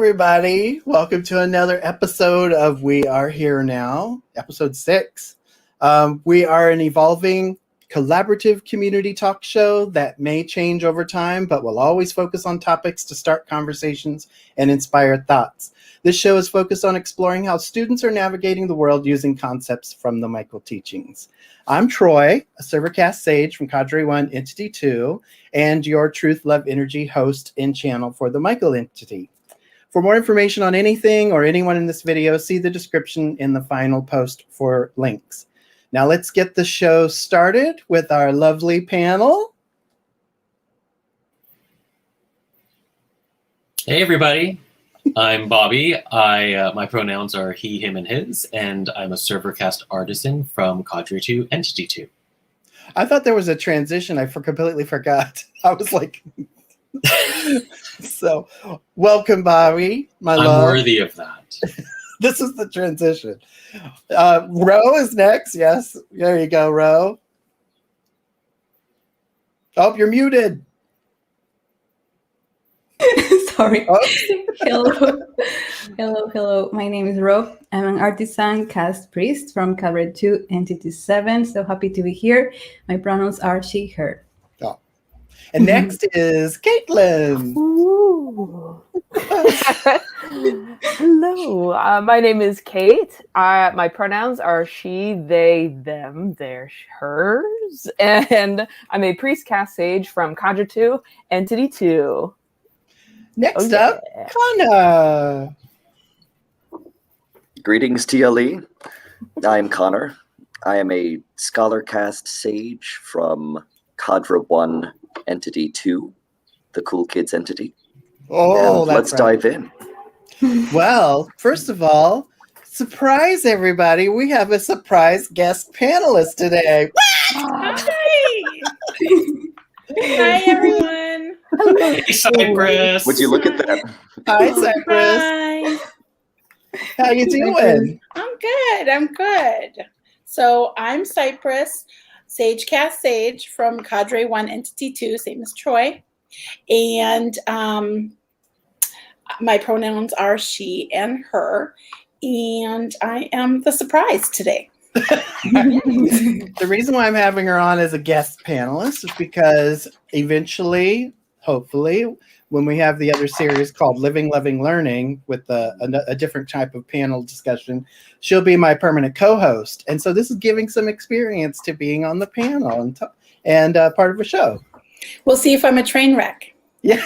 everybody. Welcome to another episode of We Are Here Now, episode 6. We are an evolving collaborative community talk show that may change over time, but will always focus on topics to start conversations and inspire thoughts. This show is focused on exploring how students are navigating the world using concepts from the Michael teachings. I'm Troy, a Servercast Sage from Cadre 1 Entity 2, and your TruthLoveEnergy host and channel for the Michael entity. For more information on anything or anyone in this video, see the description in the final post for links. Now let's get the show started with our lovely panel. Hey everybody, I'm Bobby. My pronouns are he, him, and his, and I'm a Servercast artisan from Cadre 2 Entity 2. I thought there was a transition. I completely forgot. I was like... So, welcome, Bobby, my love. I'm worthy of that. This is the transition. Ro is next. Yes, there you go, Ro. Oh, you're muted. Sorry. Oh. Hello. My name is Ro. I'm an artisan cast priest from Cadre 2 Entity 7. So happy to be here. My pronouns are she, her. And next is Caitlin. Hello, my name is Kate. My pronouns are she, they, them, their, hers, and I'm a priest cast sage from Cadre 2 Entity 2. Next up, Connor. Greetings, TLE. I'm Connor. I am a scholar cast sage from Cadre 1 Entity 2, the Cool Kids entity. Oh, and let's dive in. Well, first of all, surprise everybody. We have a surprise guest panelist today. Hi! Hi, everyone. Hey, Cypress. Would you look at that? Hi, Cypress. Hi. How you doing? I'm good. So I'm Cypress, Sage Cast Sage from Cadre 1 Entity 2, same as Troy. And my pronouns are she and her. And I am the surprise today. The reason why I'm having her on as a guest panelist is because eventually, hopefully, when we have the other series called Living, Loving, Learning with a different type of panel discussion, she'll be my permanent co-host. And so this is giving some experience to being on the panel and part of a show. We'll see if I'm a train wreck. Yeah.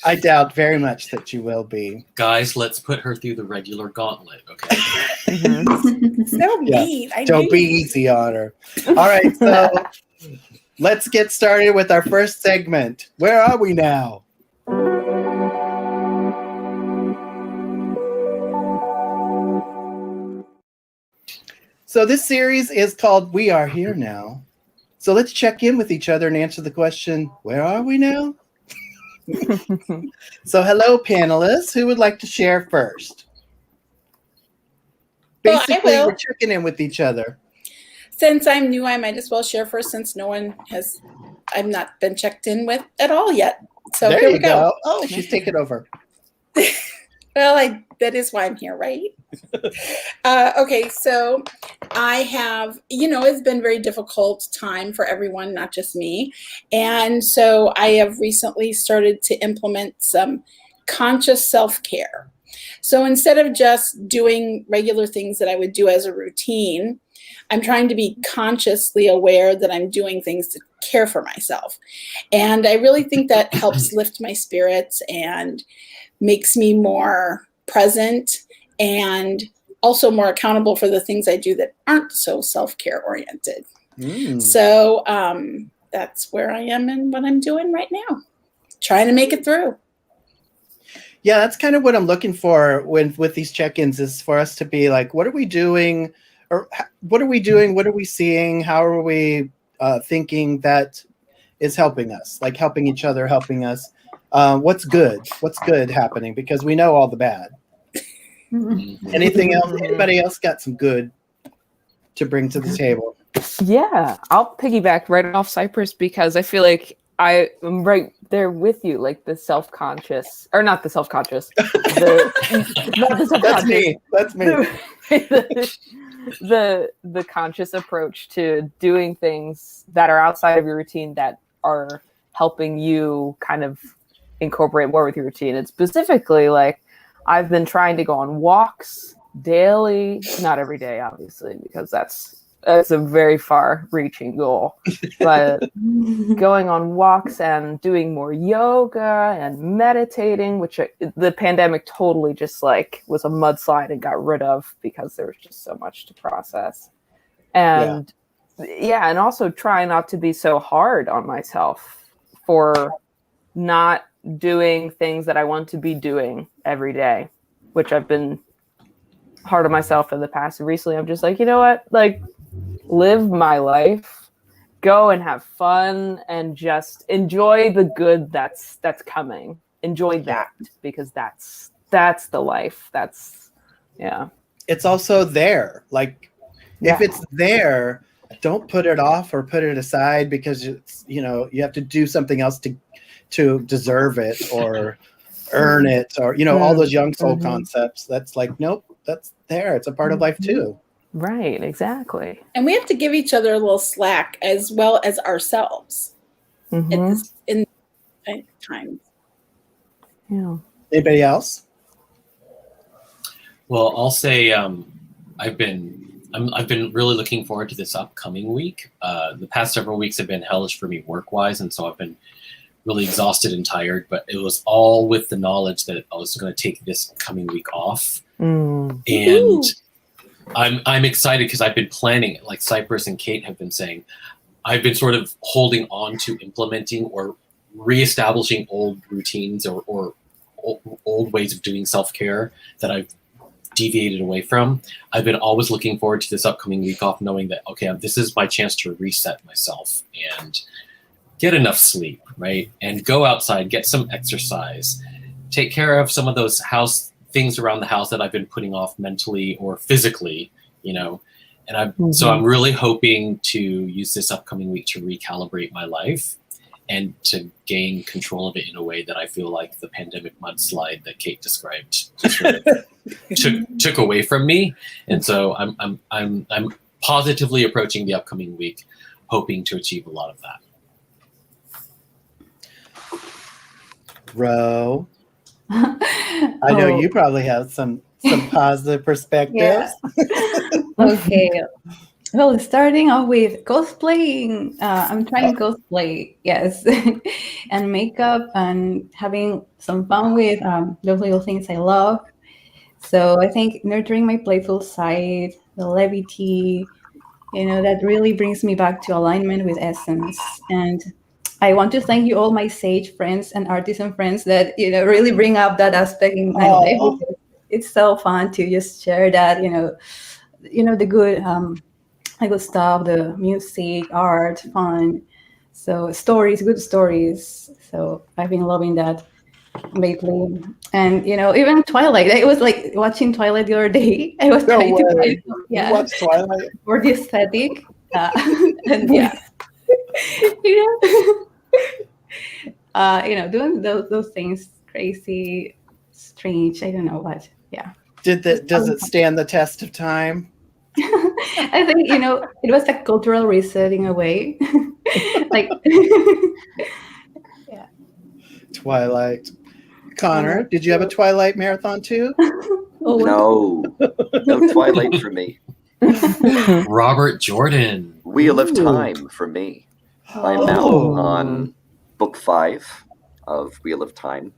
I doubt very much that you will be. Guys, let's put her through the regular gauntlet, okay? So mean. Don't be easy on her. All right, so let's get started with our first segment. Where are we now? So this series is called We Are Here Now. So let's check in with each other and answer the question, where are we now? So hello, panelists. Who would like to share first? Basically, we're checking in with each other. Since I'm new, I might as well share first since I've not been checked in with at all yet. So there here we you go. Oh, she's taking over. Well, that is why I'm here, right? Okay, so I have, it's been a very difficult time for everyone, not just me. And so I have recently started to implement some conscious self-care. So instead of just doing regular things that I would do as a routine, I'm trying to be consciously aware that I'm doing things to care for myself. And I really think that helps lift my spirits and makes me more present and also more accountable for the things I do that aren't so self-care oriented. So that's where I am and what I'm doing right now. Trying to make it through. Yeah, that's kind of what I'm looking for with these check-ins, is for us to be like, what are we doing? Or what are we doing? What are we seeing? How are we thinking that is helping us? Like helping each other, helping us. What's good? What's good happening? Because we know all the bad. Anything else? Anybody else got some good to bring to the table? Yeah, I'll piggyback right off Cypress because I feel like I am right there with you, like the self-conscious, or not the self-conscious, not the self-conscious. That's me. That's me. The conscious approach to doing things that are outside of your routine that are helping you kind of incorporate more with your routine. And specifically, like, I've been trying to go on walks daily, not every day, obviously, because that's a very far-reaching goal. But going on walks and doing more yoga and meditating, which the pandemic totally just like was a mudslide and got rid of because there was just so much to process. And and also try not to be so hard on myself for not doing things that I want to be doing every day, which I've been hard on myself in the past. And recently I'm just like, you know what, like, live my life, go and have fun, and just enjoy the good that's coming. Enjoy that, because that's the life. It's also there. Like, if it's there, don't put it off or put it aside because it's, you have to do something else to deserve it or earn it, or all those young soul concepts. That's like, nope, that's there. It's a part of life too. Right, exactly. And we have to give each other a little slack as well as ourselves in this time. Yeah. Anybody else? Well, I'll say I've been really looking forward to this upcoming week. The past several weeks have been hellish for me work-wise, and so I've been really exhausted and tired. But it was all with the knowledge that I was going to take this coming week off, and I'm excited because I've been planning, like Cypress and Kate have been saying, I've been sort of holding on to implementing or reestablishing old routines or old ways of doing self-care that I've deviated away from. I've been always looking forward to this upcoming week off, knowing that, okay, this is my chance to reset myself and get enough sleep, right? And go outside, get some exercise, take care of some of those things around the house that I've been putting off mentally or physically, and so I'm really hoping to use this upcoming week to recalibrate my life and to gain control of it in a way that I feel like the pandemic mudslide that Kate described sort of took away from me. And so I'm positively approaching the upcoming week, hoping to achieve a lot of that. Ro, I know you probably have some positive perspectives. Okay. Well, starting off with cosplaying. I'm trying cosplay, yes, and makeup, and having some fun with those little things I love. So I think nurturing my playful side, the levity, that really brings me back to alignment with essence. And I want to thank you all, my sage friends and artisan friends, that really bring up that aspect in my life. It's so fun to just share that, the good stuff, the music, art, fun. So good stories. So I've been loving that lately. And even Twilight. I was like watching Twilight the other day. I was trying to find you watched Twilight for the aesthetic. And doing those things, crazy, strange. I don't know what. Yeah. Does it stand the test of time? I think it was a cultural reset in a way. Like, yeah. Twilight. Connor, did you have a Twilight marathon too? No Twilight for me. Robert Jordan. Wheel of Time for me. I'm now on book 5 of Wheel of Time.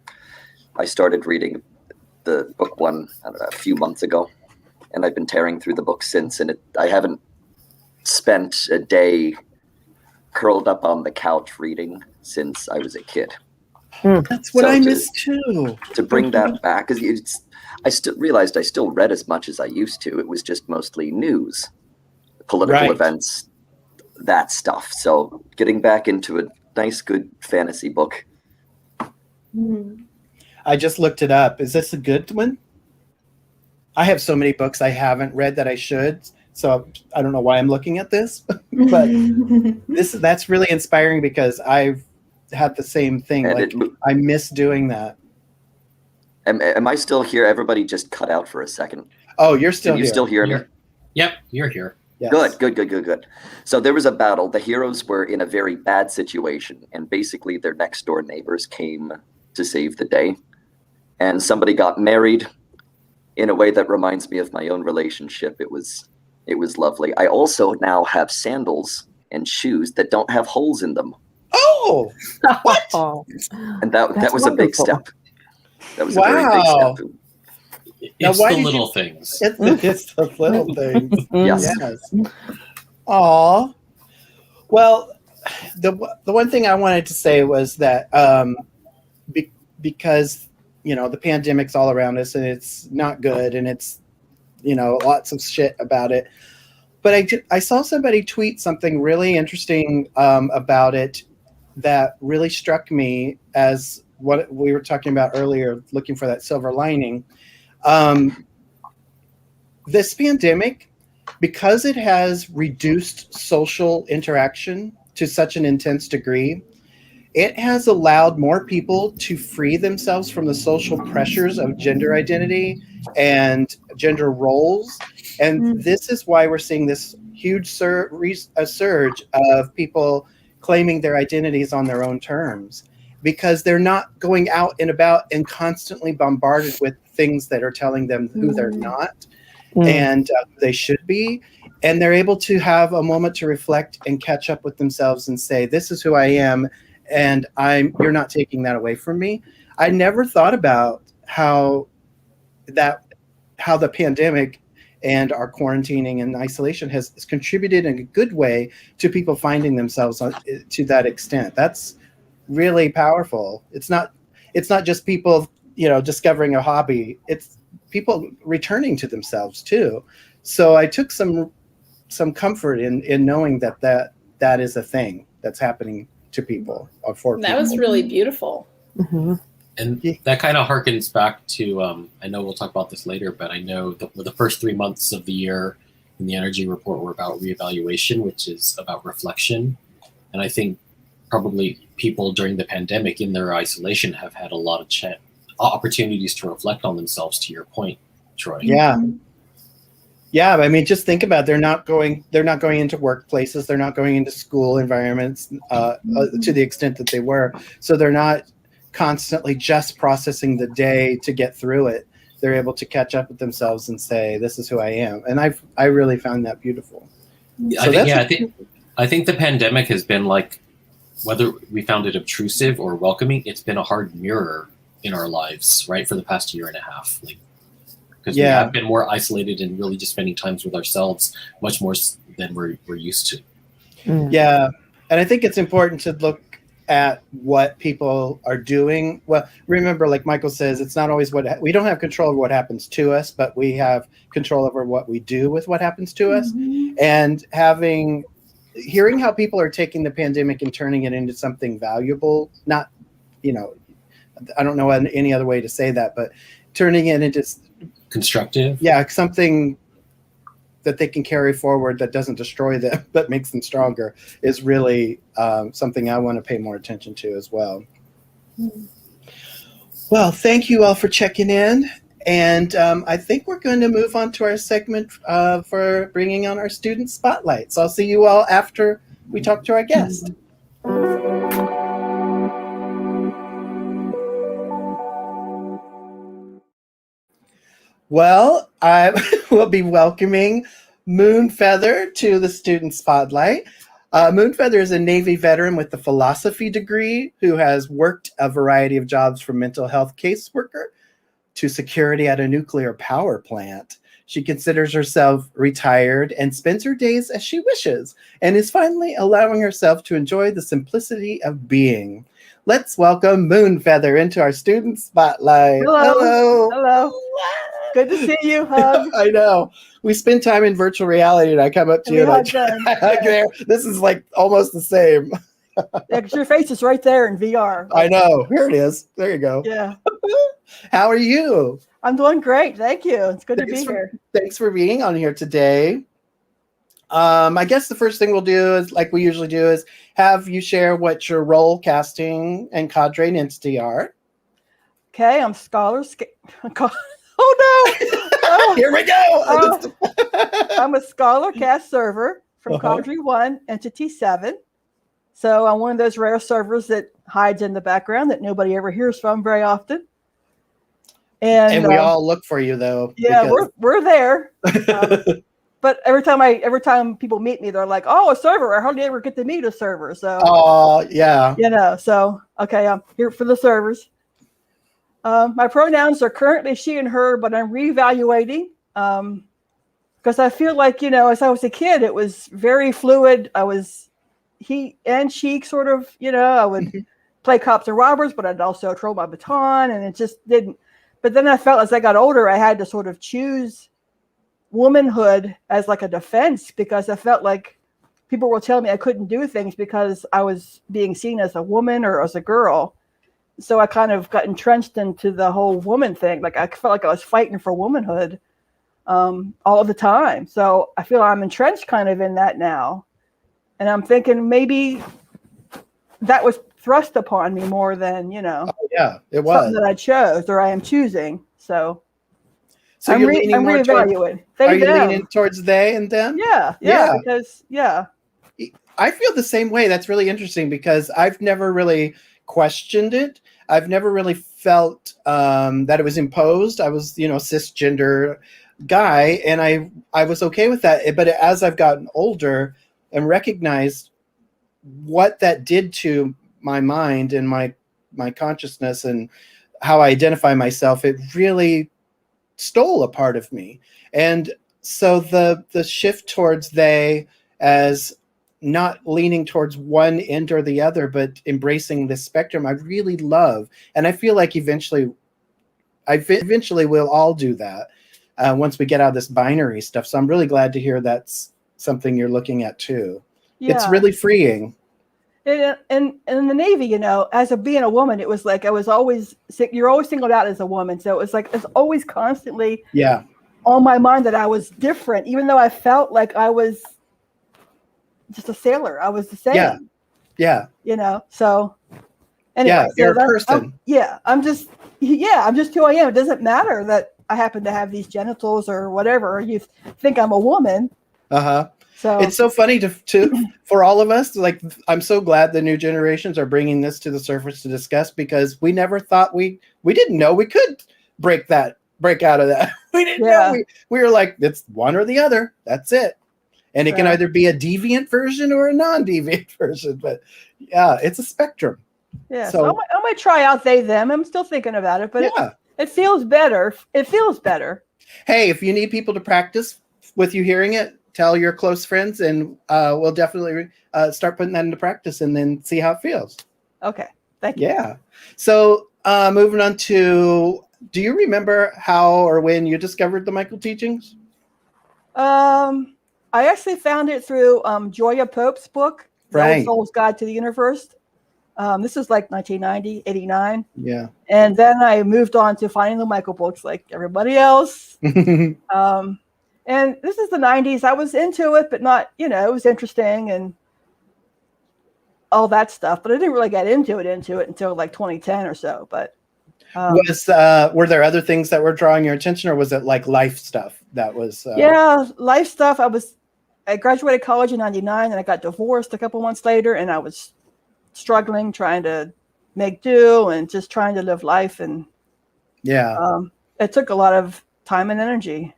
I started reading the book 1 a few months ago, and I've been tearing through the book since, and I haven't spent a day curled up on the couch reading since I was a kid. That's what I miss too. To bring that back, because I still realized I still read as much as I used to. It was just mostly news, political events, that stuff. So getting back into a nice, good fantasy book. I just looked it up. Is this a good one? I have so many books I haven't read that I should. So I don't know why I'm looking at this, but that's really inspiring because I've had the same thing. And Like, I miss doing that. Am I still here? Everybody just cut out for a second. Oh, you're still Can you here. still hear me? Yep, you're here. Yes. Good. So there was a battle. The heroes were in a very bad situation, and basically their next door neighbors came to save the day. And somebody got married in a way that reminds me of my own relationship. It was lovely. I also now have sandals and shoes that don't have holes in them. Oh, what? And that was a big step. That was a very big Wow. step. It's why the did little you- things. It's the little things. Yes. Yes. Aw. Well, the one thing I wanted to say was that because, you know, the pandemic's all around us and it's not good and it's, you know, lots of shit about it. But I saw somebody tweet something really interesting about it that really struck me as what we were talking about earlier, looking for that silver lining. This pandemic, because it has reduced social interaction to such an intense degree, it has allowed more people to free themselves from the social pressures of gender identity and gender roles. And this is why we're seeing this huge surge of people claiming their identities on their own terms, because they're not going out and about and constantly bombarded with things that are telling them who they're not and they should be. And they're able to have a moment to reflect and catch up with themselves and say, this is who I am, and you're not taking that away from me. I never thought about how the pandemic and our quarantining and isolation has contributed in a good way to people finding themselves to that extent. That's really powerful. It's not just people, you know, discovering a hobby. It's people returning to themselves too. So I took some comfort in knowing that is a thing that's happening to people or for people. That was really beautiful. Mm-hmm. And that kind of harkens back to, I know we'll talk about this later, but I know the first 3 months of the year in the energy report were about reevaluation, which is about reflection. And I think probably people during the pandemic in their isolation have had a lot of opportunities to reflect on themselves, to your point, Troy. Yeah. Yeah, I mean, just think about it. They're not going into workplaces. They're not going into school environments to the extent that they were. So they're not constantly just processing the day to get through it. They're able to catch up with themselves and say, this is who I am. And I really found that beautiful. I think the pandemic has been like, whether we found it obtrusive or welcoming, it's been a hard mirror in our lives, right, for the past year and a half. Because we have been more isolated and really just spending times with ourselves much more than we're used to. Yeah. And I think it's important to look at what people are doing. Well, remember, like Michael says, it's not always we don't have control over what happens to us, but we have control over what we do with what happens to us. And hearing how people are taking the pandemic and turning it into something valuable, not, you know, I don't know any other way to say that, but turning it into constructive. Yeah, something that they can carry forward that doesn't destroy them but makes them stronger is really something I want to pay more attention to as well. Well, thank you all for checking in. And I think we're going to move on to our segment for bringing on our student spotlight. So I'll see you all after we talk to our guest. Well, I will be welcoming Moonfeather to the student spotlight. Moonfeather is a Navy veteran with a philosophy degree who has worked a variety of jobs from mental health caseworker to security at a nuclear power plant. She considers herself retired and spends her days as she wishes, and is finally allowing herself to enjoy the simplicity of being. Let's welcome Moonfeather into our student spotlight. Hello. Hello. Good to see you, Hug. I know. We spend time in virtual reality, and I come up to you like, there. This is like almost the same. Yeah, because your face is right there in VR. I know. Here it is. There you go. Yeah. How are you? I'm doing great. Thank you. It's good to be here. Thanks for being on here today. I guess the first thing we'll do is, like we usually do, is have you share what your role, casting, and cadre and entity are. Okay, I'm oh no! Oh, Here we go. I'm a scholar cast server from Uh-huh. Cadre 1, Entity 7. So I'm one of those rare servers that hides in the background that nobody ever hears from very often. And we all look for you, though. Yeah, because... we're there. But every time people meet me, they're like, "Oh, a server! I hardly ever get to meet a server." So, yeah, So okay, I'm here for the servers. My pronouns are currently she and her, but I'm reevaluating because I feel like, as I was a kid, it was very fluid. I was he and she sort of, I would play cops and robbers, but I'd also throw my baton, and it just didn't. But then I felt as I got older, I had to sort of choose womanhood as like a defense, because I felt like people were telling me I couldn't do things because I was being seen as a woman or as a girl. So I kind of got entrenched into the whole woman thing. Like I felt like I was fighting for womanhood all the time. So I feel I'm entrenched kind of in that now. And I'm thinking maybe that was thrust upon me more than, yeah, it was something that I chose or I am choosing. So I'm you're leaning more reevaluating. Are you leaning towards they and them? Yeah. Because I feel the same way. That's really interesting because I've never really questioned it. I've never really felt that it was imposed. I was, cisgender guy, and I was okay with that. But as I've gotten older and recognized what that did to my mind and my consciousness and how I identify myself, it really stole a part of me. And so the shift towards they as not leaning towards one end or the other, but embracing the spectrum, I really love. And I feel like eventually we'll all do that once we get out of this binary stuff. So I'm really glad to hear that's something you're looking at too. Yeah. It's really freeing. And in the Navy, as being a woman, it was like you're always singled out as a woman. So it was like it's always constantly on my mind that I was different, even though I felt like I was just a sailor. I was the same. Yeah. So anyway, you're a person. I'm just who I am. It doesn't matter that I happen to have these genitals or whatever. You think I'm a woman. So it's so funny to for all of us. Like, I'm so glad the new generations are bringing this to the surface to discuss, because we never thought we didn't know we could break out of that. We didn't know. We were like, it's one or the other. That's it. And it can either be a deviant version or a non-deviant version. But yeah, it's a spectrum. Yeah. So I might try out they, them. I'm still thinking about it, but it feels better. It feels better. Hey, if you need people to practice with you hearing it, tell your close friends, and we'll definitely start putting that into practice and then see how it feels. Okay. Thank you. Yeah. So moving on to, do you remember how or when you discovered the Michael teachings? I actually found it through Joya Pope's book, The Old Soul's Guide to the Universe. This is like 1990, 89. Yeah. And then I moved on to finding the Michael books like everybody else. And this is the 90s. I was into it, but not, it was interesting and all that stuff. But I didn't really get into it until like 2010 or so. But were there other things that were drawing your attention, or was it like life stuff that was? Life stuff. I graduated college in 99 and I got divorced a couple months later, and I was struggling, trying to make do and just trying to live life. And it took a lot of time and energy.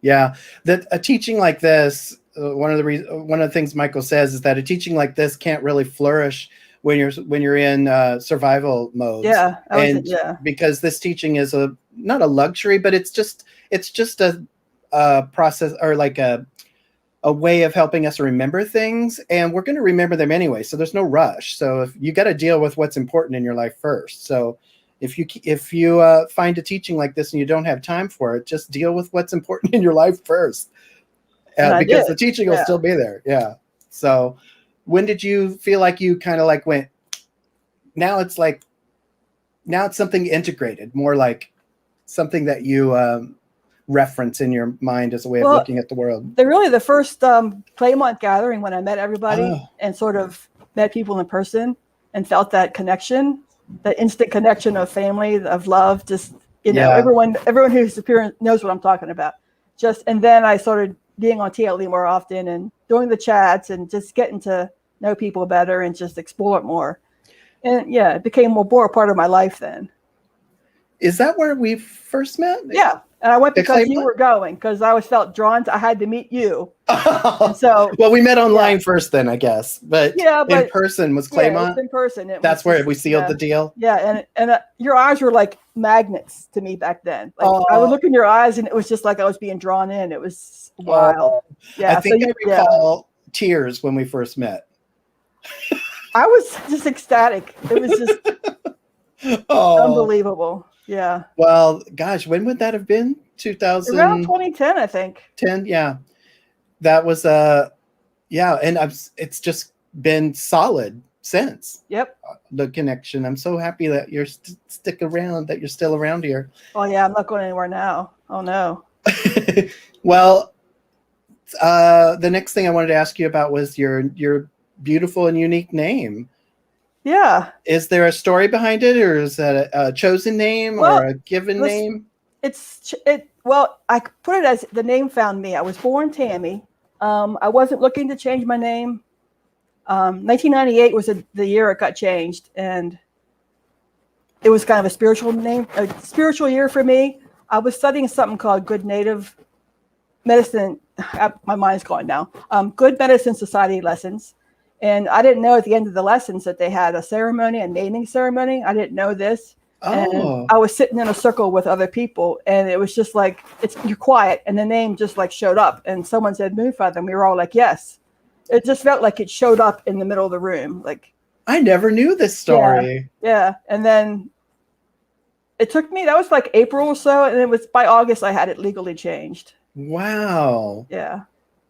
Yeah. That a teaching like this, one of the things Michael says is that a teaching like this can't really flourish when you're in survival mode. Because this teaching is not a luxury, but it's just a process, or like a way of helping us remember things, and we're going to remember them anyway. So there's no rush. So if you got to deal with what's important in your life first. So if you find a teaching like this and you don't have time for it, just deal with what's important in your life first, because the teaching will still be there. Yeah. So when did you feel like you kind of like went, now it's something integrated, more like something that you reference in your mind as a way of Well, looking at the world? They're really the first Claymont gathering when I met everybody Oh. and sort of met people in person and felt that connection, that instant connection of family, of love. Just everyone who's here knows what I'm talking about. And then I started being on TLE more often and doing the chats and just getting to know people better and just explore it more. And it became more a part of my life then. Is that where we first met? Yeah. And I went because you Claymont? were going, because I always felt drawn I had to meet you. And so, well, we met online first then, I guess. But in person was Claymont? Yeah, it was in person. That's where we sealed the deal? Yeah, and your eyes were like magnets to me back then. Like I would look in your eyes and it was just like I was being drawn in. It was wild. I think I recall tears when we first met. I was just ecstatic. It was just unbelievable. Yeah. Well, gosh, when would that have been? 2000? Around 2010, I think. 10, yeah. That was and it's just been solid since. Yep. The connection. I'm so happy that you're that you're still around here. Oh yeah, I'm not going anywhere now. Oh no. Well, the next thing I wanted to ask you about was your beautiful and unique name. Yeah. Is there a story behind it, or is that a chosen name or a given name? Well, I put it as the name found me. I was born Tammy. I wasn't looking to change my name. 1998 was the year it got changed, and it was kind of a spiritual year for me. I was studying something called Good Native Medicine. My mind's going now. Good Medicine Society lessons. And I didn't know at the end of the lessons that they had a naming ceremony. I didn't know this. And I was sitting in a circle with other people, and it was just like, you're quiet, and the name just like showed up, and someone said Moonfeather, and we were all like, yes. It just felt like it showed up in the middle of the room. Like, I never knew this story. Yeah. And then it took me, that was like April or so, and it was by August I had it legally changed. Wow. Yeah.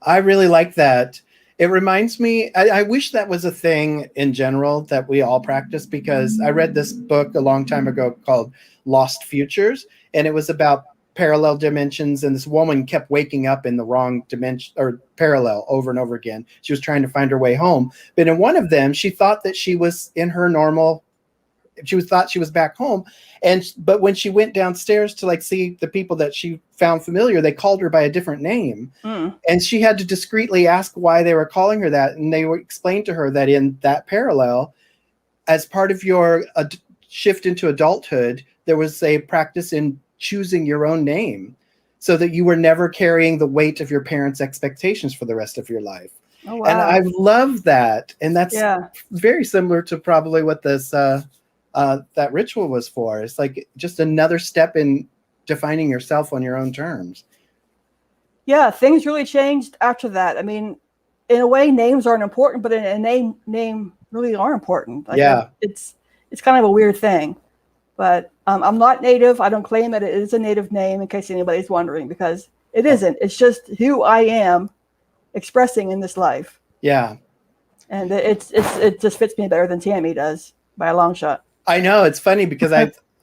I really like that. It reminds me, I wish that was a thing in general that we all practice, because I read this book a long time ago called Lost Futures, and it was about parallel dimensions, and this woman kept waking up in the wrong dimension or parallel over and over again. She was trying to find her way home, but in one of them, she thought that she was in her normal, thought she was back home, but when she went downstairs to like see the people that she found familiar, they called her by a different name. And she had to discreetly ask why they were calling her that, and they explained to her that in that parallel, as part of your shift into adulthood, there was a practice in choosing your own name, so that you were never carrying the weight of your parents' expectations for the rest of your life. Oh, wow. And I love that, and that's very similar to probably what this that ritual was for. It's like just another step in defining yourself on your own terms. Yeah, things really changed after that. I mean, in a way, names aren't important, but in a name really are important. Like, it's kind of a weird thing. But I'm not Native. I don't claim that it is a Native name, in case anybody's wondering, because it isn't. It's just who I am expressing in this life. Yeah. And it just fits me better than Tammy does by a long shot. I know, it's funny because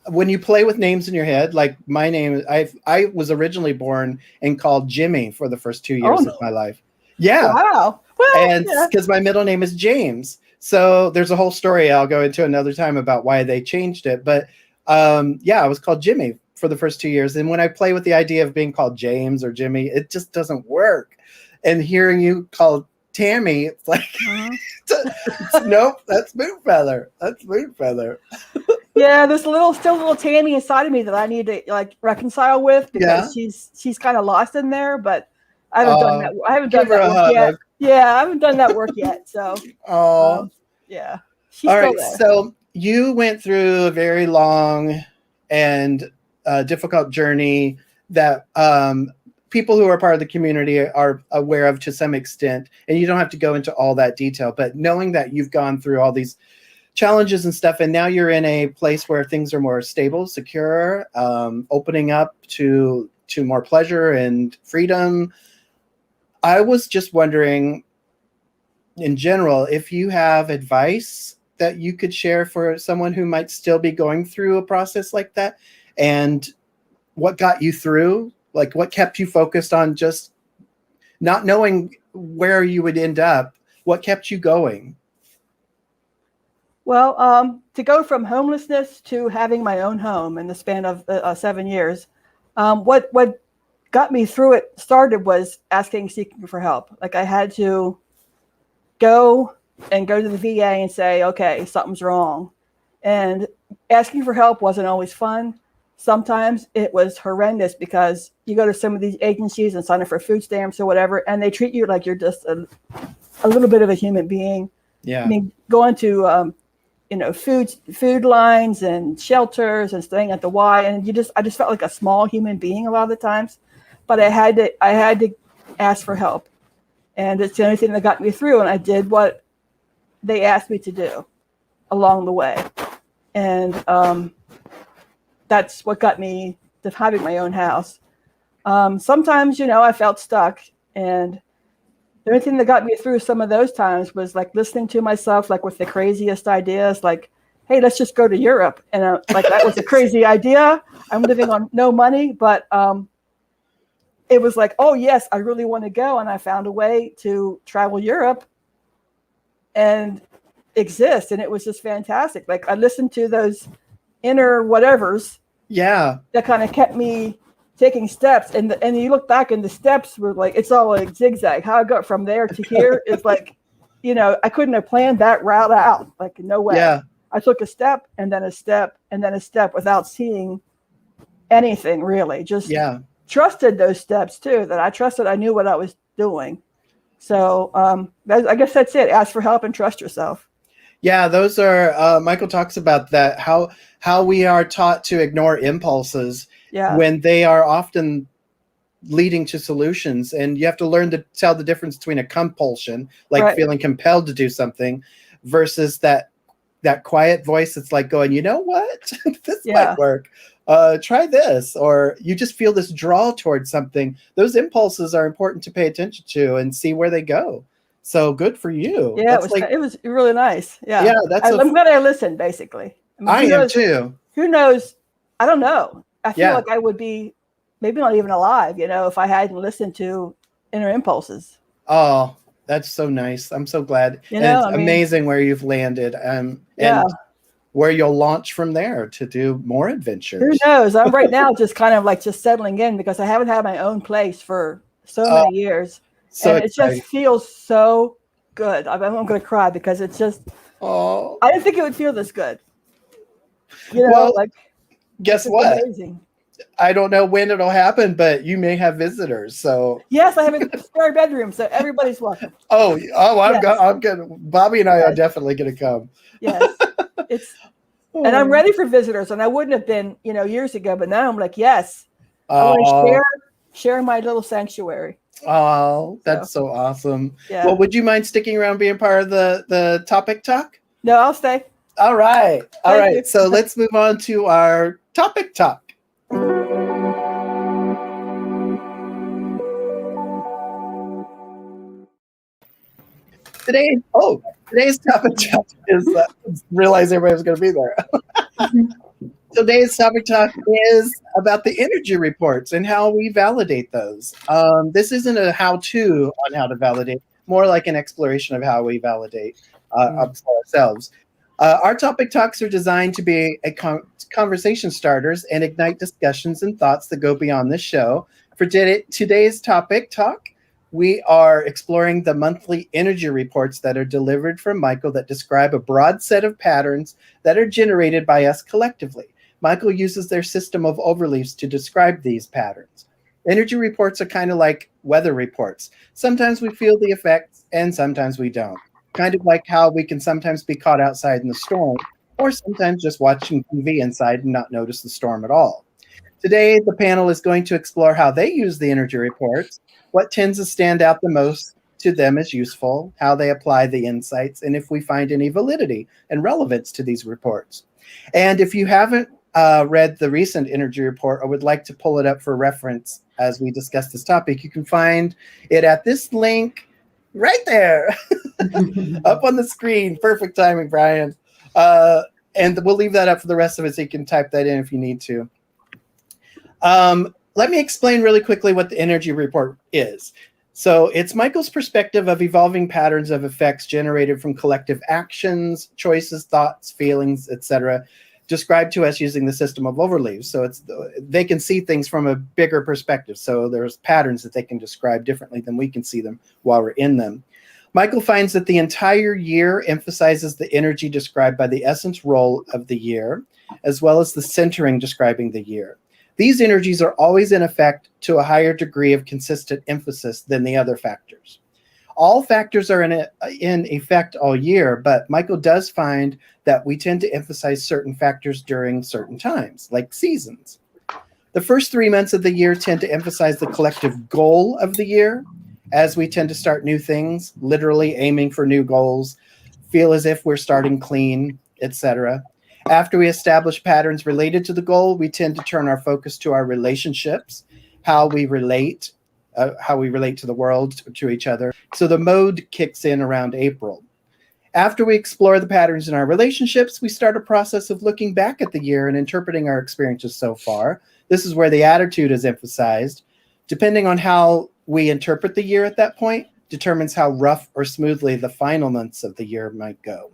when you play with names in your head, like my name, I was originally born and called Jimmy for the first 2 years of my life. Yeah. Wow. Well, and because my middle name is James. So there's a whole story I'll go into another time about why they changed it. But I was called Jimmy for the first 2 years. And when I play with the idea of being called James or Jimmy, it just doesn't work. And hearing you called Tammy, it's like, nope, that's Moonfeather. That's Moonfeather. Yeah, there's still a little Tammy inside of me that I need to like reconcile with, because she's kind of lost in there, but I haven't done that. I haven't done that work yet. Yeah, I haven't done that work yet. So, yeah. She's all right. there. So you went through a very long and difficult journey that people who are part of the community are aware of to some extent, and you don't have to go into all that detail, but knowing that you've gone through all these challenges and stuff, and now you're in a place where things are more stable, secure, opening up to more pleasure and freedom. I was just wondering, in general, if you have advice that you could share for someone who might still be going through a process like that, and what got you through Like, what kept you focused on just not knowing where you would end up? What kept you going? Well, to go from homelessness to having my own home in the span of 7 years, what got me through it was seeking for help. Like, I had to go to the VA and say, okay, something's wrong. And asking for help wasn't always fun. Sometimes it was horrendous, because you go to some of these agencies and sign up for food stamps or whatever, and they treat you like you're just a little bit of a human being. Yeah. I mean, going to food lines and shelters and staying at the Y, and I just felt like a small human being a lot of the times. But I had to ask for help, and it's the only thing that got me through. And I did what they asked me to do along the way, and that's what got me to having my own house. Sometimes, I felt stuck, and the only thing that got me through some of those times was like listening to myself, like with the craziest ideas, like, hey, let's just go to Europe. And like, that was a crazy idea. I'm living on no money, but it was like, oh yes, I really want to go. And I found a way to travel Europe and exist. And it was just fantastic. Like, I listened to those inner whatevers. Yeah. That kind of kept me taking steps, and you look back and the steps were like, it's all like zigzag. How I got from there to here is like, I couldn't have planned that route out. Like, no way. Yeah. I took a step and then a step and then a step without seeing anything really. Just trusted those steps too, that I trusted I knew what I was doing. So I guess that's it. Ask for help and trust yourself. Yeah, those are, Michael talks about that, how we are taught to ignore impulses when they are often leading to solutions. And you have to learn to tell the difference between a compulsion, like feeling compelled to do something, versus that quiet voice that's like going, you know what, this might work. Try this. Or you just feel this draw towards something. Those impulses are important to pay attention to and see where they go. So good for you. Yeah, it was really nice. Yeah, yeah. I'm glad I listened. Basically, I am too. Who knows? I don't know. I feel like I would be maybe not even alive, if I hadn't listened to inner impulses. Oh, that's so nice. I'm so glad. It's amazing where you've landed, and where you'll launch from there to do more adventures. Who knows? I'm right now just kind of like just settling in, because I haven't had my own place for so many years. So and it just feels so good. I'm going to cry, because it's just, I didn't think it would feel this good. Guess what? Amazing. I don't know when it'll happen, but you may have visitors. So yes, I have a spare bedroom, so everybody's welcome. I'm good. Bobby and I are definitely going to come. Yes, and I'm ready for visitors, and I wouldn't have been, years ago, but now I'm like, yes, I want to share my little sanctuary. Oh, that's so awesome. Yeah. Well, would you mind sticking around, being part of the topic talk? No, I'll stay. All right. All right. So let's move on to our topic talk. Today's topic talk is realize everybody was going to be there. Today's topic talk is about the energy reports and how we validate those. This isn't a how-to on how to validate, more like an exploration of how we validate ourselves. Our topic talks are designed to be conversation starters and ignite discussions and thoughts that go beyond this show. For today's topic talk, we are exploring the monthly energy reports that are delivered from Michael that describe a broad set of patterns that are generated by us collectively. Michael uses their system of overleafs to describe these patterns. Energy reports are kind of like weather reports. Sometimes we feel the effects and sometimes we don't. Kind of like how we can sometimes be caught outside in the storm, or sometimes just watching TV inside and not notice the storm at all. Today, the panel is going to explore how they use the energy reports, what tends to stand out the most to them as useful, how they apply the insights, and if we find any validity and relevance to these reports. And if you haven't read the recent energy report or would like to pull it up for reference as we discuss this topic, you can find it at this link right there up on the screen. Perfect timing, Brian. And we'll leave that up for the rest of it, so you can type that in if you need to. let me explain really quickly what the energy report is. So it's Michael's perspective of evolving patterns of effects generated from collective actions, choices, thoughts, feelings, etc., described to us using the system of overleaves. So they can see things from a bigger perspective. So there's patterns that they can describe differently than we can see them while we're in them. Michael finds that the entire year emphasizes the energy described by the essence role of the year, as well as the centering describing the year. These energies are always in effect to a higher degree of consistent emphasis than the other factors. All factors are in effect all year, but Michael does find that we tend to emphasize certain factors during certain times, like seasons. The first 3 months of the year tend to emphasize the collective goal of the year, as we tend to start new things, literally aiming for new goals, feel as if we're starting clean, etc. After we establish patterns related to the goal, we tend to turn our focus to our relationships, how we relate to the world, to each other. So the mode kicks in around April. After we explore the patterns in our relationships, we start a process of looking back at the year and interpreting our experiences so far. This is where the attitude is emphasized. Depending on how we interpret the year at that point, determines how rough or smoothly the final months of the year might go.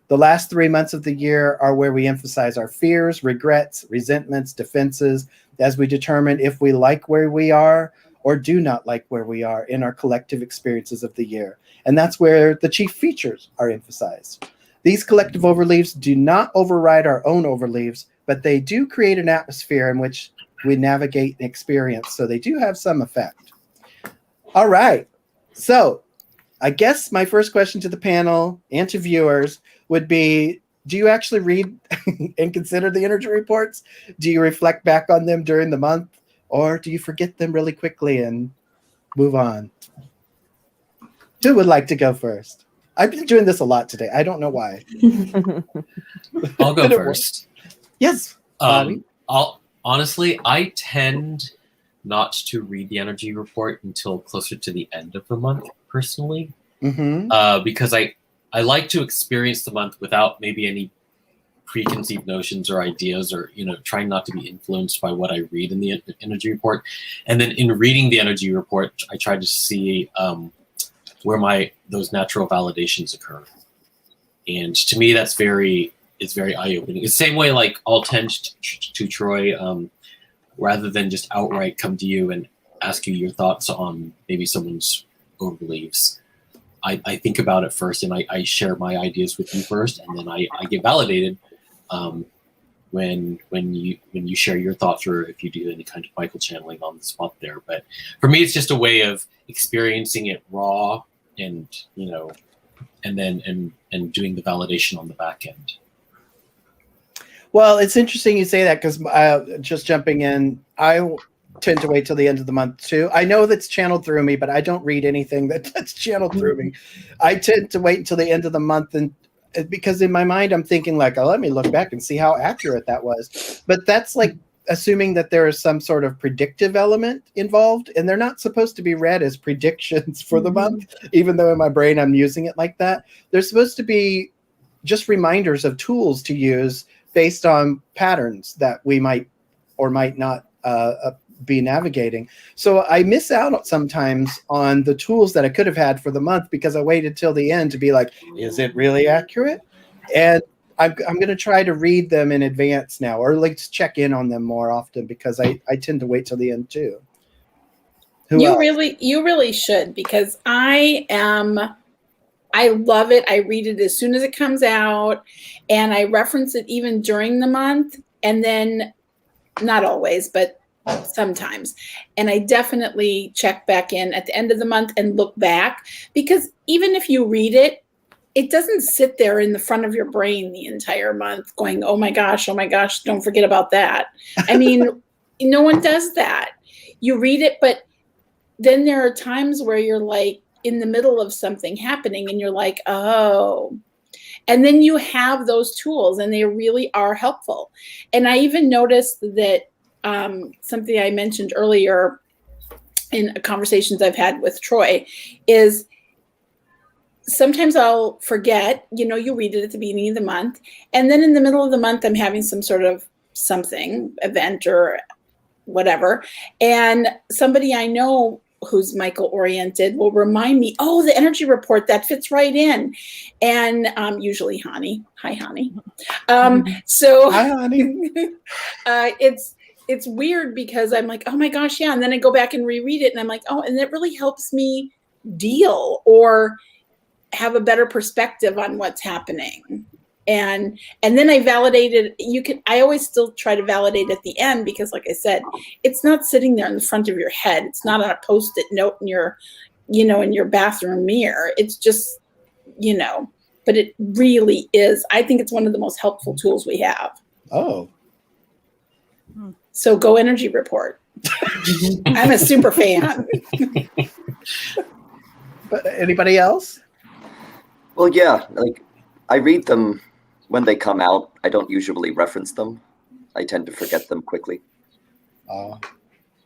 The last 3 months of the year are where we emphasize our fears, regrets, resentments, defenses, as we determine if we like where we are or do not like where we are in our collective experiences of the year. And that's where the chief features are emphasized. These collective overleaves do not override our own overleaves, but they do create an atmosphere in which we navigate and experience. So they do have some effect. All right. So I guess my first question to the panel and to viewers would be, do you actually read and consider the energy reports? Do you reflect back on them during the month? Or do you forget them really quickly and move on? Who would like to go first? I've been doing this a lot today. I don't know why. I'll go first. Yes, Bobby. Honestly, I tend not to read the energy report until closer to the end of the month, personally, because I like to experience the month without maybe any preconceived notions or ideas, or trying not to be influenced by what I read in the energy report. And then in reading the energy report, I try to see where those natural validations occur. And to me, it's very eye-opening. It's the same way, like, I'll tend to Troy, rather than just outright come to you and ask you your thoughts on maybe someone's overleaves. I think about it first, and I share my ideas with you first, and then I get validated when you share your thoughts, or if you do any kind of Michael channeling on the spot there. But for me, it's just a way of experiencing it raw, and and then doing the validation on the back end. Well, it's interesting you say that, because just jumping in, I tend to wait till the end of the month too. I know that's channeled through me, but I don't read anything that's channeled through me. I tend to wait until the end of the month, and because in my mind I'm thinking like, oh, let me look back and see how accurate that was. But that's like assuming that there is some sort of predictive element involved, and they're not supposed to be read as predictions for the month, even though in my brain I'm using it like that. They're supposed to be just reminders of tools to use based on patterns that we might or might not be navigating. So I miss out sometimes on the tools that I could have had for the month because I waited till the end to be like, is it really accurate? And I'm going to try to read them in advance now, or like check in on them more often, because I tend to wait till the end too. You really should, because I love it. I read it as soon as it comes out, and I reference it even during the month, and then not always, but sometimes. And I definitely check back in at the end of the month and look back, because even if you read it, it doesn't sit there in the front of your brain the entire month going, oh my gosh, don't forget about that. I mean, no one does that. You read it, but then there are times where you're like in the middle of something happening and you're like, oh, and then you have those tools and they really are helpful. And I even noticed that something I mentioned earlier in conversations I've had with Troy is sometimes I'll forget, you read it at the beginning of the month, and then in the middle of the month, I'm having some sort of event or whatever. And somebody I know who's Michael oriented will remind me, oh, the energy report, that fits right in. And usually Hani. Hi, Hani. So Hi, honey. it's weird because I'm like, oh my gosh, yeah. And then I go back and reread it and I'm like, oh, and that really helps me deal or have a better perspective on what's happening. And then I validated. I always still try to validate at the end because, like I said, it's not sitting there in the front of your head. It's not on a Post-it note in your, in your bathroom mirror. It's just, but it really is. I think it's one of the most helpful tools we have. Oh. So go energy report. I'm a super fan. But anybody else? Well, yeah, like I read them when they come out. I don't usually reference them. I tend to forget them quickly.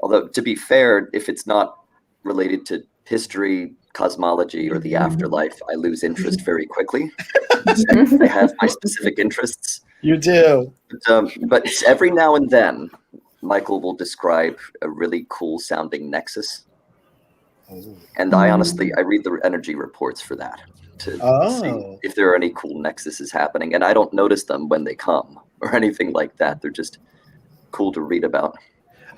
Although, to be fair, if it's not related to history, cosmology, or the afterlife, I lose interest very quickly. I have my specific interests. You do. But every now and then, Michael will describe a really cool sounding nexus. And I honestly read the energy reports for that to see if there are any cool nexuses happening. And I don't notice them when they come or anything like that. They're just cool to read about.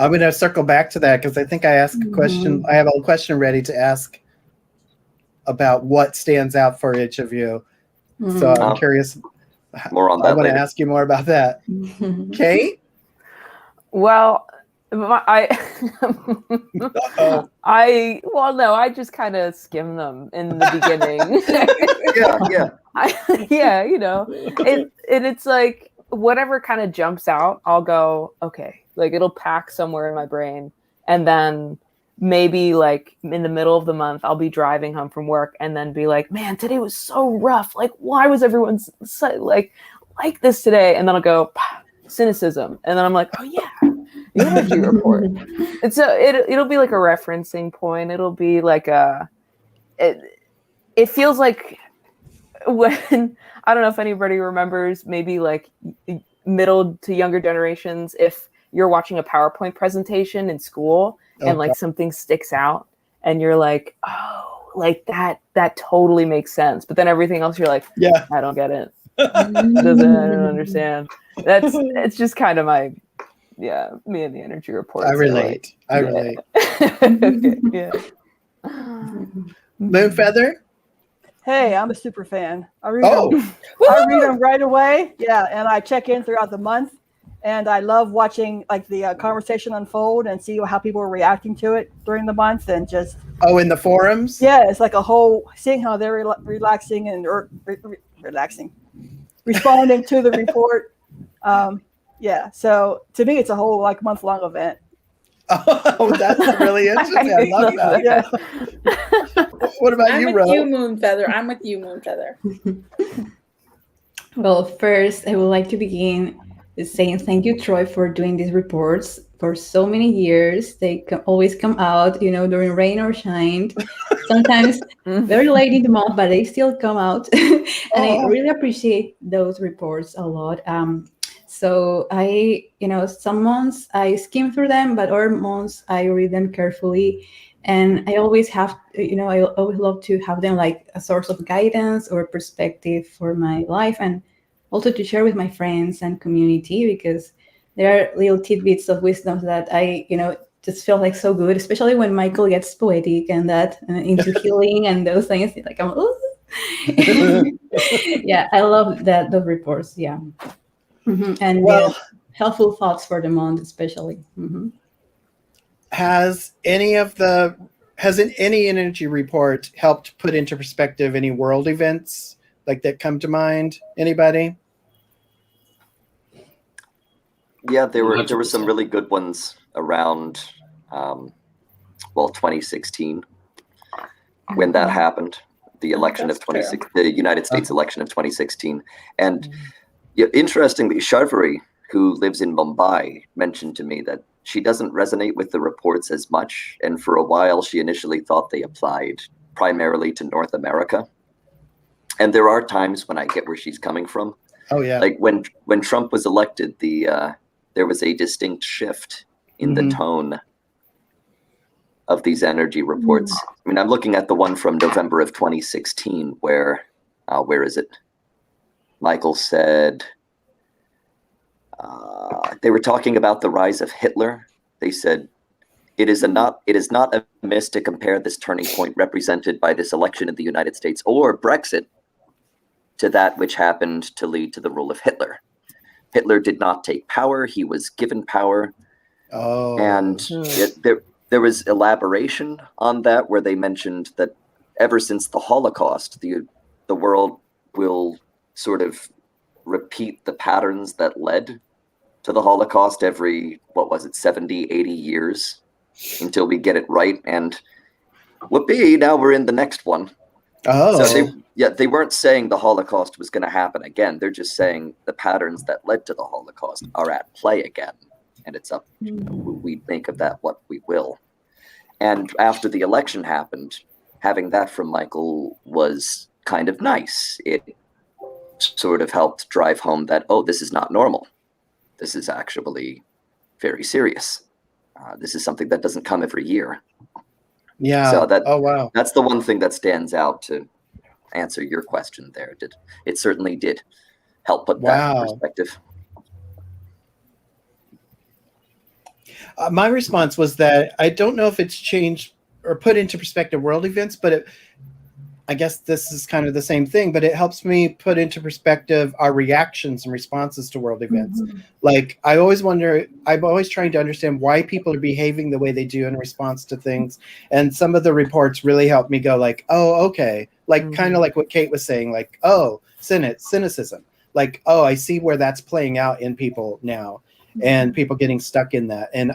I'm going to circle back to that because I think I asked a question. I have a question ready to ask about what stands out for each of you. So I'm curious. More on that. I want to later. ask you more about that. Kate? Well, I just kind of skim them in the beginning. It's like whatever kind of jumps out, I'll go, okay, like it'll pack somewhere in my brain. And then maybe like in the middle of the month, I'll be driving home from work and then be like, man, today was so rough. Like, why was everyone like this today? And then I'll go, cynicism. And then I'm like, oh yeah, the energy report. And so it'll be like a referencing point. It'll be like it feels like when, I don't know if anybody remembers, maybe like middle to younger generations, if you're watching a PowerPoint presentation in school and like something sticks out and you're like, oh, like that totally makes sense. But then everything else you're like, yeah, I don't get it. I don't understand. It's just kind of my, me and the energy report. I relate. Okay, yeah. Moonfeather? Hey, I'm a super fan. I read them right away. Yeah, and I check in throughout the month. And I love watching like the conversation unfold and see how people are reacting to it during the month and just. Oh, in the forums? Yeah, it's like a whole seeing how they're relaxing and responding to the report. So to me, it's a whole like month-long event. Oh, that's really interesting. I love that. Yeah. What about you, Ro? I'm with you, Moonfeather. Well, first, I would like to begin saying thank you, Troy, for doing these reports for so many years. They always come out, during rain or shine. Sometimes very late in the month, but they still come out. And I really appreciate those reports a lot. So I, some months I skim through them, but other months I read them carefully. And I always have, I always love to have them like a source of guidance or perspective for my life, and also to share with my friends and community, because there are little tidbits of wisdom that I, just feel like so good, especially when Michael gets poetic and that into healing and those things. Like I'm, yeah, I love those reports. Yeah. And helpful thoughts for the month, especially. Has any energy report helped put into perspective any world events like that come to mind? Anybody? Yeah, there were some really good ones around 2016 when that happened, the election of 2016, the United States election of 2016. And interestingly, Sharvari, who lives in Mumbai, mentioned to me that she doesn't resonate with the reports as much. And for a while, she initially thought they applied primarily to North America. And there are times when I get where she's coming from. Oh, yeah. Like when Trump was elected, there was a distinct shift in the tone of these energy reports. I mean, I'm looking at the one from November of 2016 where is it? Michael said, they were talking about the rise of Hitler. They said, it is not amiss to compare this turning point represented by this election in the United States or Brexit to that which happened to lead to the rule of Hitler. Hitler did not take power, he was given power. And there was elaboration on that where they mentioned that ever since the Holocaust, the world will sort of repeat the patterns that led to the Holocaust every, 70, 80 years until we get it right. And whoopee, now we're in the next one. So they weren't saying the Holocaust was going to happen again. They're just saying the patterns that led to the Holocaust are at play again. And it's up, we make of that what we will. And after the election happened, having that from Michael was kind of nice. It sort of helped drive home that, oh, this is not normal. This is actually very serious. This is something that doesn't come every year. Yeah. So that, oh, wow. That's the one thing that stands out to answer your question there. It certainly did help put that in perspective. My response was that I don't know if it's changed or put into perspective world events, but I guess this is kind of the same thing, but it helps me put into perspective our reactions and responses to world events. Like, I'm always trying to understand why people are behaving the way they do in response to things. And some of the reports really helped me go like, oh, okay. Like, kind of like what Kate was saying, like, oh, cynicism. Like, oh, I see where that's playing out in people now and people getting stuck in that. And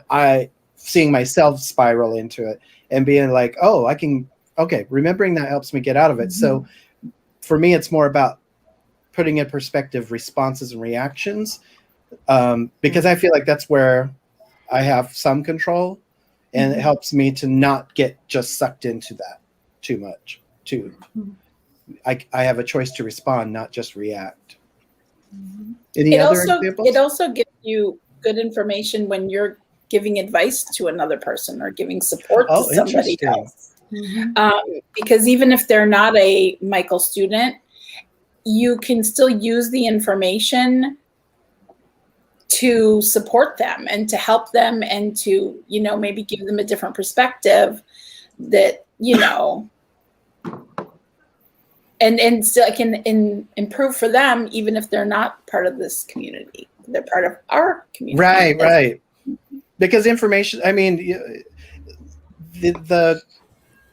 seeing myself spiral into it and being like, oh, remembering that helps me get out of it. So for me, it's more about putting in perspective responses and reactions, because I feel like that's where I have some control, and it helps me to not get just sucked into that too much. I have a choice to respond, not just react. Any other examples? It also gives you good information when you're giving advice to another person or giving support to somebody else. Because even if they're not a Michael student, you can still use the information to support them and to help them and to, maybe give them a different perspective that, and still can improve for them, even if they're not part of this community. They're part of our community. Right. Because information, I mean, the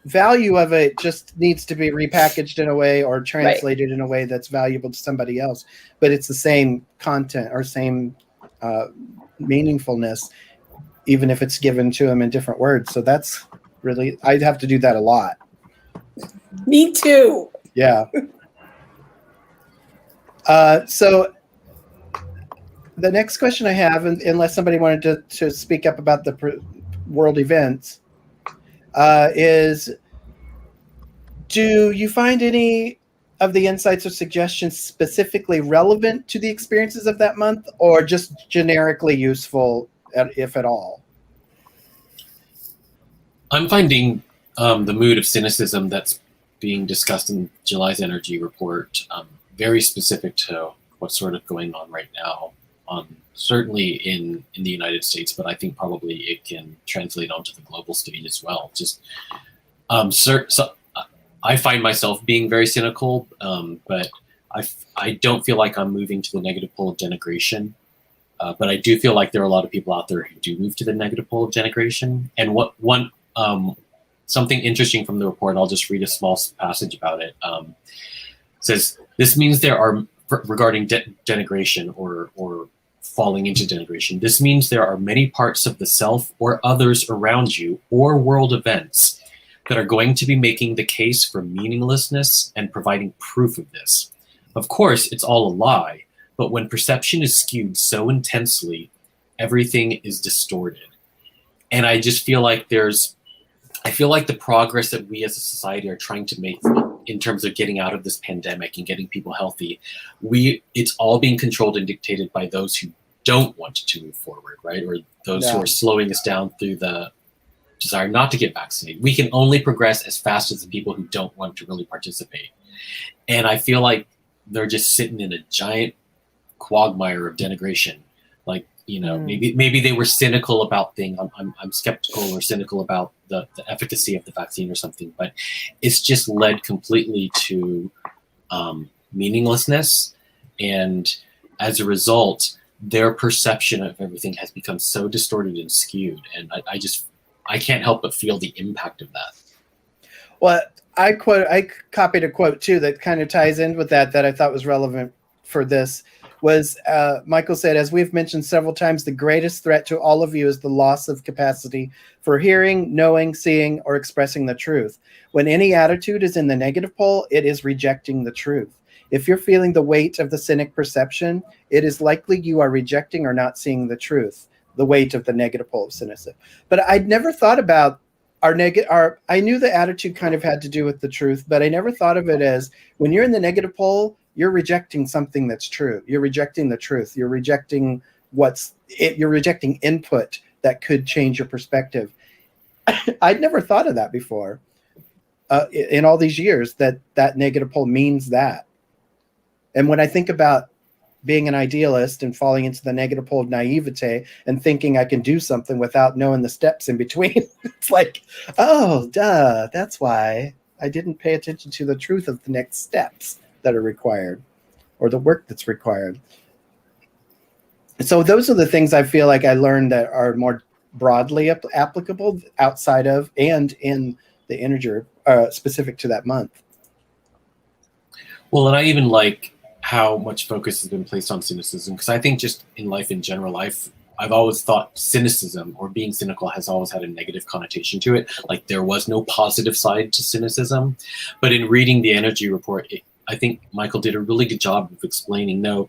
value of it just needs to be repackaged in a way or translated in a way that's valuable to somebody else, but it's the same content or same meaningfulness, even if it's given to them in different words. So that's really, I'd have to do that a lot. Me too. Yeah. So the next question I have, unless somebody wanted to speak up about the world events, is, do you find any of the insights or suggestions specifically relevant to the experiences of that month, or just generically useful, if at all? I'm finding the mood of cynicism that's being discussed in July's energy report very specific to what's sort of going on right now, certainly in the United States, but I think probably it can translate onto the global stage as well. Just so I find myself being very cynical, but I don't feel like I'm moving to the negative pole of denigration. But I do feel like there are a lot of people out there who do move to the negative pole of denigration. And something interesting from the report, I'll just read a small passage about it. Says, this means there are, regarding denigration or falling into denigration, this means there are many parts of the self or others around you or world events that are going to be making the case for meaninglessness and providing proof of this. Of course, it's all a lie, but when perception is skewed so intensely, everything is distorted. And I just feel like the progress that we as a society are trying to make in terms of getting out of this pandemic and getting people healthy, it's all being controlled and dictated by those who don't want to move forward, right? Or those who are slowing us down through the desire not to get vaccinated. We can only progress as fast as the people who don't want to really participate. And I feel like they're just sitting in a giant quagmire of denigration. Like, maybe they were cynical about things. I'm skeptical or cynical about the efficacy of the vaccine or something, but it's just led completely to meaninglessness. And as a result, their perception of everything has become so distorted and skewed. And I can't help but feel the impact of that. Well, I copied a quote too that kind of ties in with that I thought was relevant for this. Was Michael said, as we've mentioned several times, the greatest threat to all of you is the loss of capacity for hearing, knowing, seeing, or expressing the truth. When any attitude is in the negative pole, it is rejecting the truth. If you're feeling the weight of the cynic perception, it is likely you are rejecting or not seeing the truth, the weight of the negative pole of cynicism. But I'd never thought about I knew the attitude kind of had to do with the truth, but I never thought of it as when you're in the negative pole, you're rejecting something that's true. You're rejecting the truth. You're rejecting you're rejecting input that could change your perspective. I'd never thought of that before in all these years, that negative pole means that. And when I think about being an idealist and falling into the negative pole of naivete and thinking I can do something without knowing the steps in between, it's like, oh, duh, that's why I didn't pay attention to the truth of the next steps that are required or the work that's required. So those are the things I feel like I learned that are more broadly applicable outside of and in the integer specific to that month. Well, and I even like how much focus has been placed on cynicism, because I think just in life in general, I've always thought cynicism or being cynical has always had a negative connotation to it. Like there was no positive side to cynicism. But in reading the energy report, I think Michael did a really good job of explaining, no,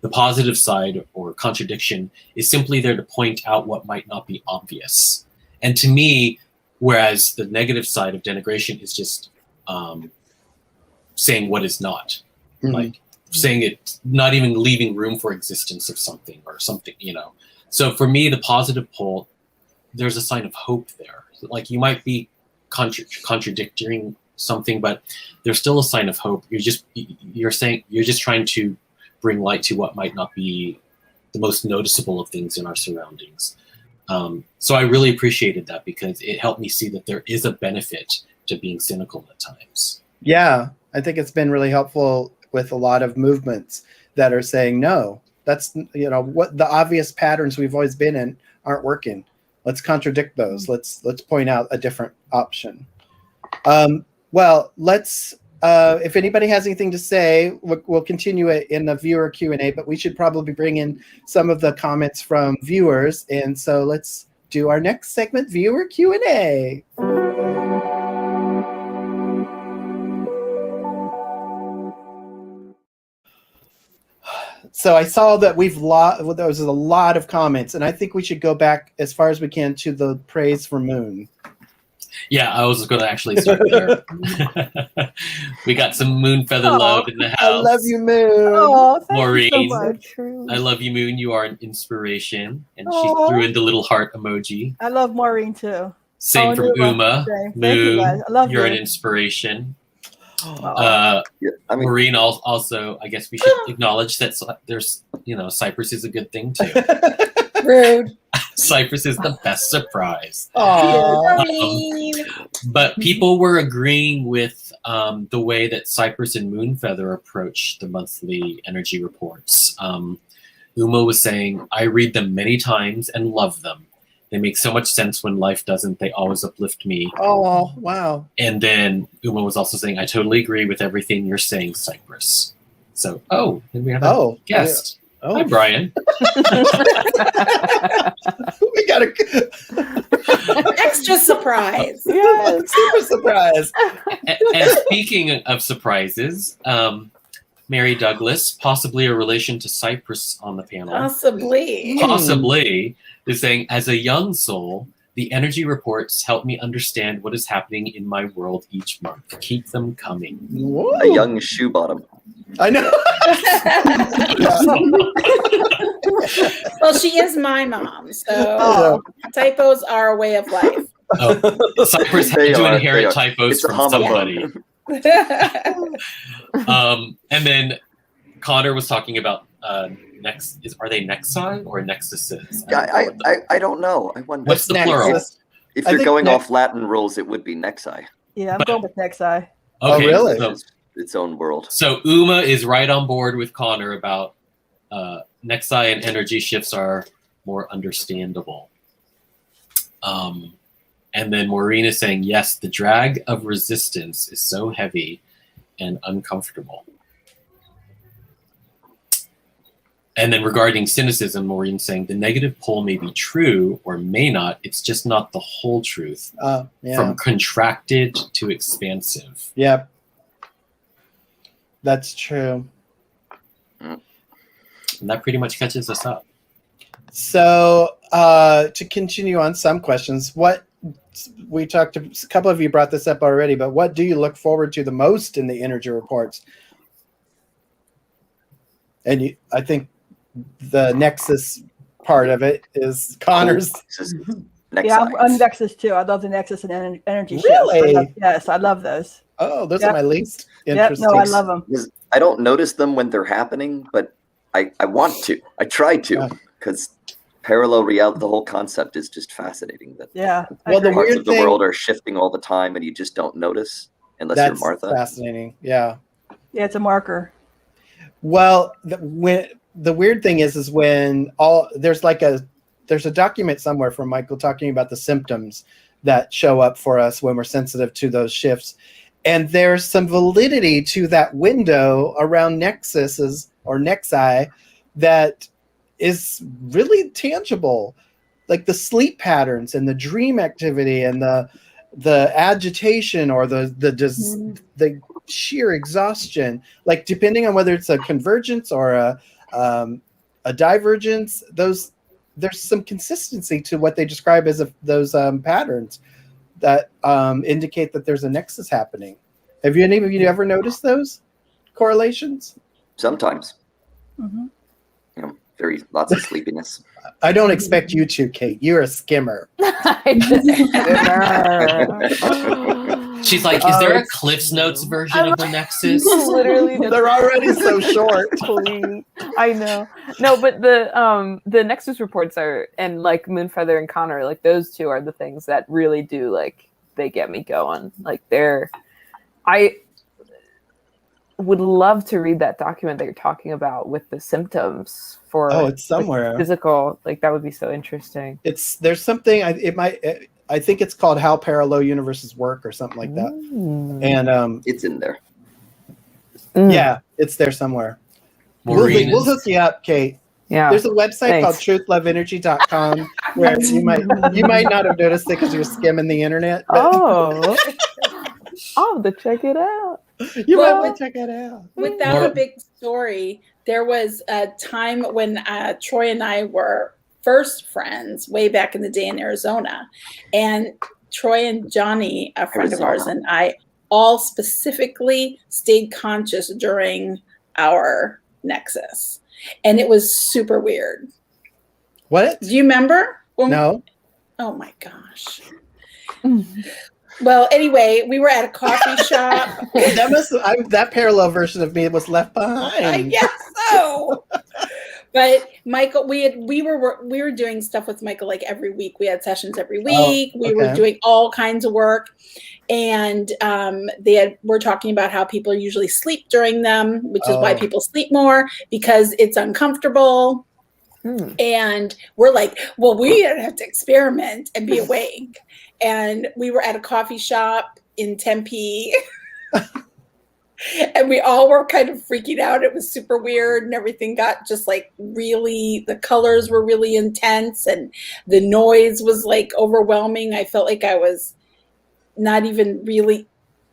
the positive side or contradiction is simply there to point out what might not be obvious. And to me, whereas the negative side of denigration is just saying what is not. Mm-hmm. Like saying it, not even leaving room for existence of something or something, So for me, the positive pole, there's a sign of hope there. Like you might be contradicting something, but there's still a sign of hope. You're just trying to bring light to what might not be the most noticeable of things in our surroundings. So I really appreciated that because it helped me see that there is a benefit to being cynical at times. Yeah, I think it's been really helpful with a lot of movements that are saying, no, that's, what the obvious patterns we've always been in aren't working. Let's contradict those. Let's point out a different option. Well, let's, if anybody has anything to say, we'll continue it in the viewer Q&A, but we should probably bring in some of the comments from viewers. And so let's do our next segment, viewer Q&A. So I saw that there was a lot of comments, and I think we should go back as far as we can to the praise for Moon. Yeah, I was going to actually start there. We got some Moonfeather love in the house. I love you, Moon. Oh, thank Maureen, you so much. I love you, Moon. You are an inspiration. And she threw in the little heart emoji. I love Maureen, too. Same from Uma. Moon, you're an inspiration. Maureen also, I guess we should acknowledge that there's, Cyprus is a good thing too. Rude. Cyprus is the best surprise. But people were agreeing with the way that Cyprus and Moonfeather approach the monthly energy reports. Uma was saying, I read them many times and love them. They make so much sense when life doesn't. They always uplift me. Oh, wow. And then Uma was also saying, I totally agree with everything you're saying, Cyprus. So, then we have a guest. Yeah. Hi, Brian. We got a extra surprise. Yeah, super surprise. And speaking of surprises, Mary Douglas, possibly a relation to Cyprus on the panel. Possibly. Is saying, as a young soul, the energy reports help me understand what is happening in my world each month. Keep them coming. A young shoe bottom. I know. Well, she is my mom, so typos are a way of life. Oh, Cypress had They to are, inherit they are. typos It's a from homophobe. somebody. And then Connor was talking about are they nexi or nexuses? I don't know. I wonder. What's the plural? Nexus? If I you're think going nex- off Latin rules, it would be nexi. Yeah, I'm going with next eye. Oh, Okay, really? So, It's its own world. so Uma is right on board with Connor about nexi and energy shifts are more understandable. And then Maureen is saying, yes, the drag of resistance is so heavy and uncomfortable. And then regarding cynicism, Maureen's saying the negative pole may be true or may not. It's just not the whole truth. Yeah. From contracted to expansive. Yep. That's true. And that pretty much catches us up. So to continue on some questions, what we talked to, a couple of you brought this up already, but what do you look forward to the most in the energy reports? And I think the Nexus part of it is Connor's. Nexi. Yeah, I'm Nexus too. I love the Nexus and energy shifts. Really? Yes, I love those. Oh, those Yep. are my least Yep, interesting. no, I love them. I don't notice them when they're happening, but I want to. I try to, because parallel reality, the whole concept is just fascinating. That Yeah. I Well, the agree. parts weird of the thing- world are shifting all the time, and you just don't notice unless That's you're Martha. fascinating. Yeah. Yeah, it's a marker. Well, the weird thing is when there's a document somewhere from Michael talking about the symptoms that show up for us when we're sensitive to those shifts. And there's some validity to that window around nexuses or nexi that is really tangible, like the sleep patterns and the dream activity and the agitation or the sheer exhaustion, like depending on whether it's a convergence or a divergence, there's some consistency to what they describe as those patterns that indicate that there's a nexus happening. Have any of you ever noticed those correlations? Sometimes, Mm-hmm. lots of sleepiness. I don't expect you to, Kate. You're a skimmer. She's like, is there a Cliff's Notes version of the Nexus? Literally, They're already so short. Please. I know. No, but the Nexus reports are, and like Moonfeather and Connor, like those two are the things that really do, like, they get me going. Like I would love to read that document that you're talking about with the symptoms for It's somewhere. physical. Like that would be so interesting. There's something I think it's called How Parallel Universes Work or something like that. And It's in there. yeah, it's there somewhere. Maureen We'll is- hook you up, Kate. Yeah. There's a website Thanks. called TruthLoveEnergy.com where you might not have noticed it because you're skimming the internet. But Oh. I'll have to check it out. you might Well, want to check it out. Without a big story, there was a time when Troy and I were first friends way back in the day in Arizona. And Troy and Johnny, a friend of ours, and I all specifically stayed conscious during our Nexus. And it was super weird. What? Do you remember? No. Oh my gosh. Well, anyway, we were at a coffee shop. That parallel version of me was left behind. I guess so. But Michael, we were doing stuff with Michael like every week. We had sessions every week. We were doing all kinds of work, and we're talking about how people usually sleep during them, which is why people sleep more because it's uncomfortable. And we're like, well, we have to experiment and be awake. And we were at a coffee shop in Tempe. And we all were kind of freaking out. It was super weird and everything got just like really, the colors were really intense and the noise was like overwhelming. I felt like I was not even really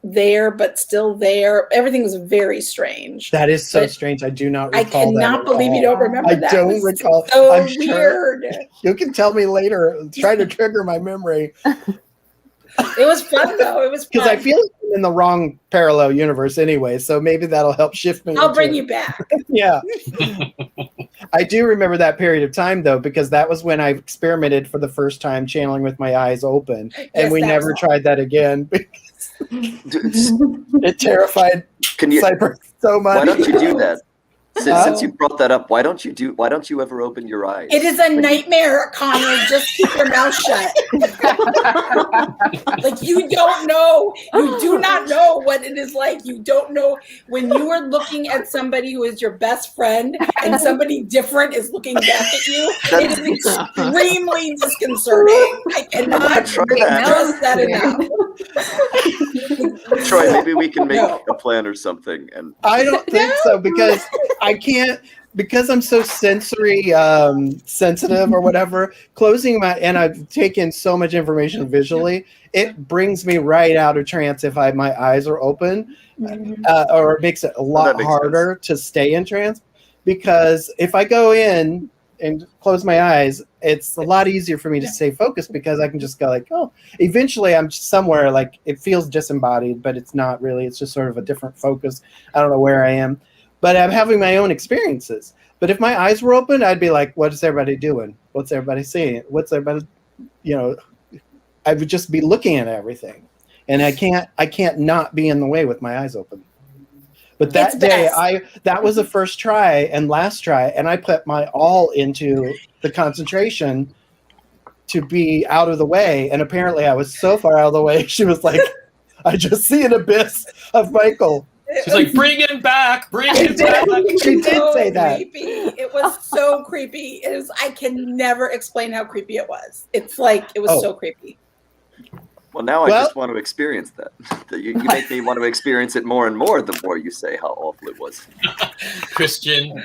there, but still there. Everything was very strange. That is so strange. I do not recall I cannot believe you don't remember that. I don't recall. So I'm weird. Sure you can tell me later. Try to trigger my memory. It was fun though. It was fun. Because I feel like in the wrong parallel universe anyway, so maybe that'll help shift me. I'll bring you back. Yeah. I do remember that period of time, though, because that was when I experimented for the first time channeling with my eyes open, and Yes, we that never was- tried that again because it terrified Cypress so much. Why don't you do that? Huh? Since you brought that up, why don't you ever open your eyes? It is a nightmare, Connor. Just keep your mouth shut. Like, you don't know. You do not know what it is like. You don't know when you are looking at somebody who is your best friend and somebody different is looking back at you. It is extremely disconcerting. I cannot Try that. trust that enough. Troy, maybe we can make No. a plan or something. And I don't think so, because I can't, because I'm so sensory sensitive or whatever. Closing my, and I've taken so much information visually, it brings me right out of trance if my eyes are open, or it makes it a lot makes harder to stay in trance. Because if I go in and close my eyes, it's a lot easier for me to stay focused, because I can just go like, oh, eventually I'm somewhere, like it feels disembodied, but it's not really. It's just sort of a different focus. I don't know where I am, but I'm having my own experiences. But if my eyes were open, I'd be like, what is everybody doing? What's everybody seeing? What's everybody, I would just be looking at everything. And I can't not be in the way with my eyes open. But that It's day, best. that was the first try and last try, and I put my all into the concentration to be out of the way. And apparently I was so far out of the way, she was like, I just see an abyss of Michael. She's like, bring him back, bring him back. She did So say that. creepy. It was so creepy. I can never explain how creepy it was. It's like, it was so creepy. well, now I Well- just want to experience that. You make me want to experience it more and more the more you say how awful it was. Christian,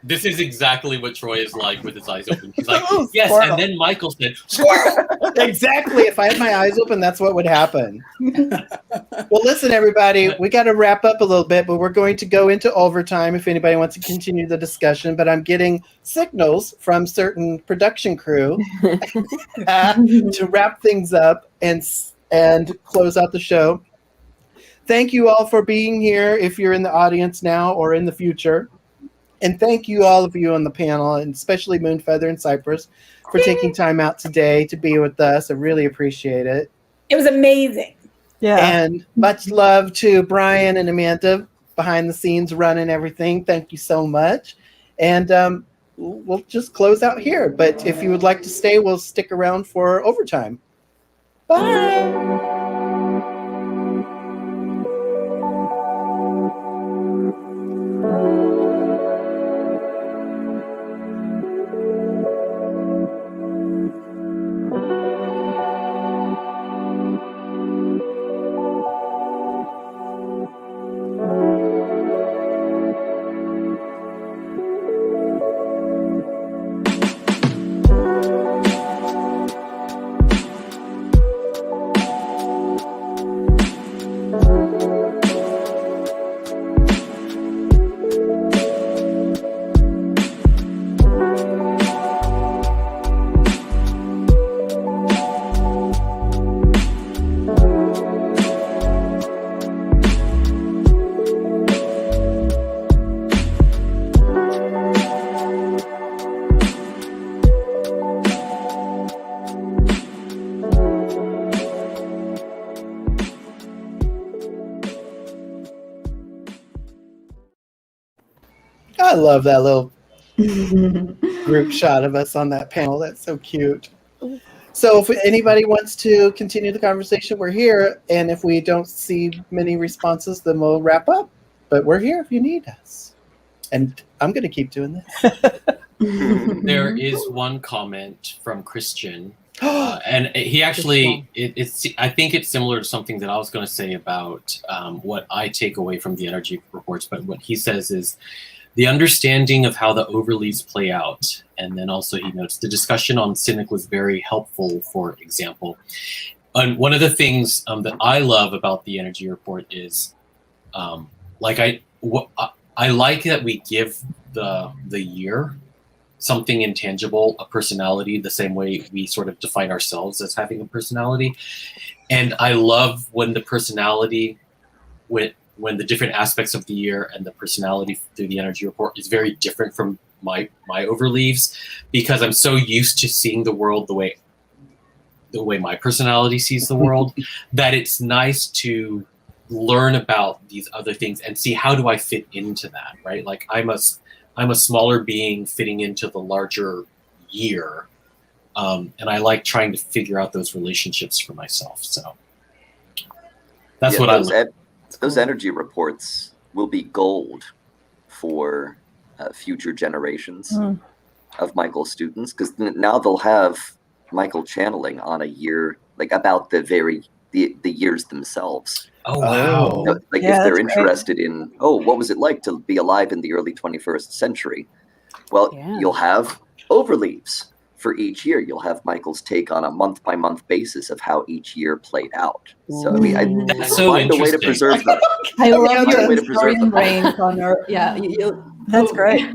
this is exactly what Troy is like with his eyes open. He's like, Oh, yes, squirrel. and then Michael said, squirrel. Exactly. If I had my eyes open, that's what would happen. Well, listen, everybody, we got to wrap up a little bit, but we're going to go into overtime if anybody wants to continue the discussion. But I'm getting signals from certain production crew to wrap things up and close out the show. Thank you all for being here, if you're in the audience now or in the future. And thank you, all of you on the panel, and especially Moonfeather and Cypress, for taking time out today to be with us. I really appreciate it. It was amazing. Yeah. And much love to Brian and Amanda behind the scenes running everything. Thank you so much. And we'll just close out here. But if you would like to stay, we'll stick around for overtime. Bye. I love that little group shot of us on that panel. That's so cute. So if anybody wants to continue the conversation, we're here. And if we don't see many responses, then we'll wrap up. But we're here if you need us. And I'm going to keep doing this. There is one comment from Christian, and he actually, I think it's similar to something that I was going to say about what I take away from the energy reports. But what he says is the understanding of how the overleads play out. And then also he notes the discussion on cynic was very helpful, for example. And one of the things that I love about the energy report is I like that we give the year something intangible, a personality, the same way we sort of define ourselves as having a personality. And I love when the personality when the different aspects of the year and the personality through the energy report is very different from my overleaves, because I'm so used to seeing the world the way my personality sees the world, that it's nice to learn about these other things and see how do I fit into that, right? Like I'm a smaller being fitting into the larger year, and I like trying to figure out those relationships for myself. So that's what I like. Those energy reports will be gold for future generations of Michael students, because now they'll have Michael channeling on a year, like about the years themselves. Oh wow! You know, like if they're interested in, what was it like to be alive in the early 21st century? Well, you'll have overleaves for each year. You'll have Michael's take on a month-by-month basis of how each year played out. So I mean, that's so find a way to preserve them. I love your historian brain, Connor. Yeah, that's great.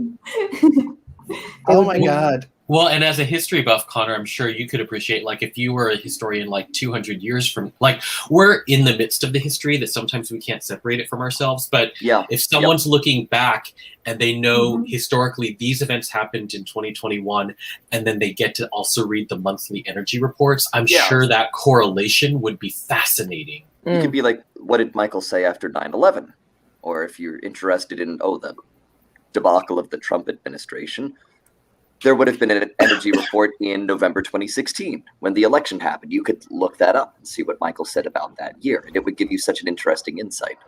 Oh my God. Well, and as a history buff, Connor, I'm sure you could appreciate, like, if you were a historian like 200 years from, like, we're in the midst of the history that sometimes we can't separate it from ourselves. But if someone's looking back and they know historically these events happened in 2021, and then they get to also read the monthly energy reports, I'm sure that correlation would be fascinating. You could be like, what did Michael say after 9/11? Or if you're interested in, the debacle of the Trump administration, there would have been an energy report in November 2016 when the election happened. You could look that up and see what Michael said about that year, and it would give you such an interesting insight.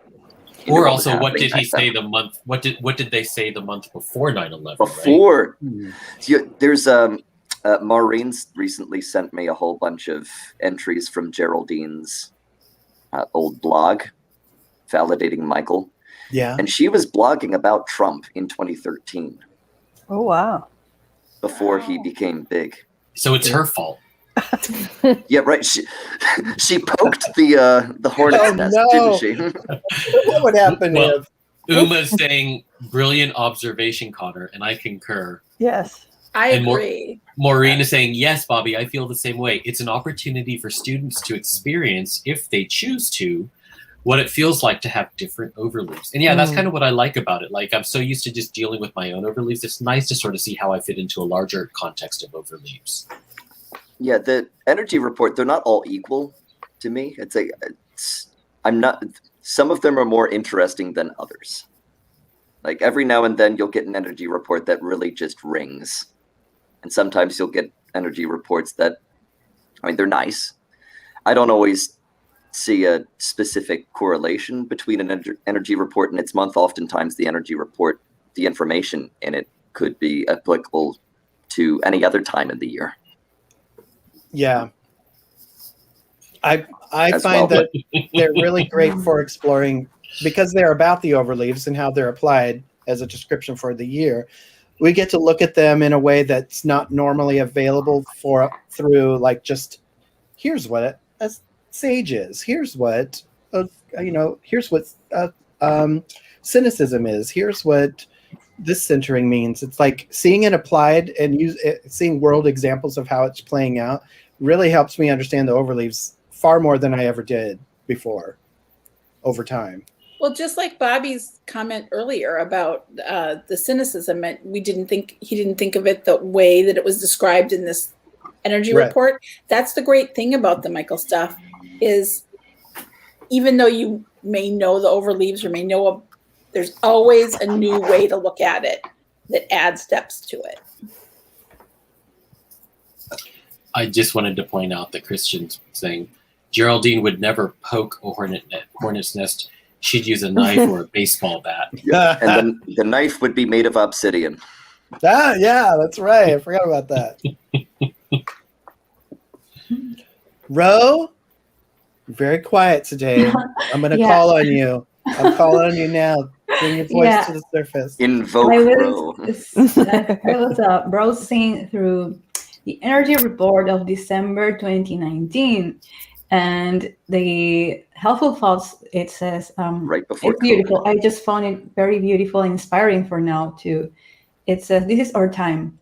Or also, what did he say the month? What did they say the month before 9/11? Before, there's Maureen's recently sent me a whole bunch of entries from Geraldine's old blog, validating Michael. Yeah, and she was blogging about Trump in 2013. Oh wow! Before he became big. So it's her fault. Yeah, right. She poked the hornet's nest, didn't she? What would happen if Uma's saying brilliant observation, Connor, and I concur. Yes. I agree. Maureen is saying, yes, Bobby, I feel the same way. It's an opportunity for students to experience, if they choose to, what it feels like to have different overleaves. And that's kind of what I like about it. Like, I'm so used to just dealing with my own overleaves. It's nice to sort of see how I fit into a larger context of overleaves. Yeah, the energy report, they're not all equal to me. Some of them are more interesting than others. Like every now and then you'll get an energy report that really just rings. And sometimes you'll get energy reports that, they're nice. I don't always see a specific correlation between an energy report and its month. Oftentimes the energy report, the information in it could be applicable to any other time in the year. Yeah. I find that they're really great for exploring, because they're about the overleaves and how they're applied as a description for the year. We get to look at them in a way that's not normally available through like just, here's what a sage is. Here's what here's what cynicism is. Here's what this centering means. It's like seeing it applied and seeing world examples of how it's playing out really helps me understand the overleaves far more than I ever did before over time. Well, just like Bobby's comment earlier about the cynicism, he didn't think of it the way that it was described in this energy report. That's the great thing about the Michael stuff, is even though you may know the overleaves or may know there's always a new way to look at it that adds depth to it. I just wanted to point out that Christian's saying Geraldine would never poke a hornet's nest. She'd use a knife or a baseball bat. Yeah. And then the knife would be made of obsidian. Yeah, that's right. I forgot about that. Ro, very quiet today. I'm going to call on you. I'm calling on you now. Bring your voice to the surface. Invoke Ro. I was browsing through the energy report of December 2019. And the helpful thoughts, it says, right before it's beautiful. I just found it very beautiful and inspiring for now too. It says, this is our time.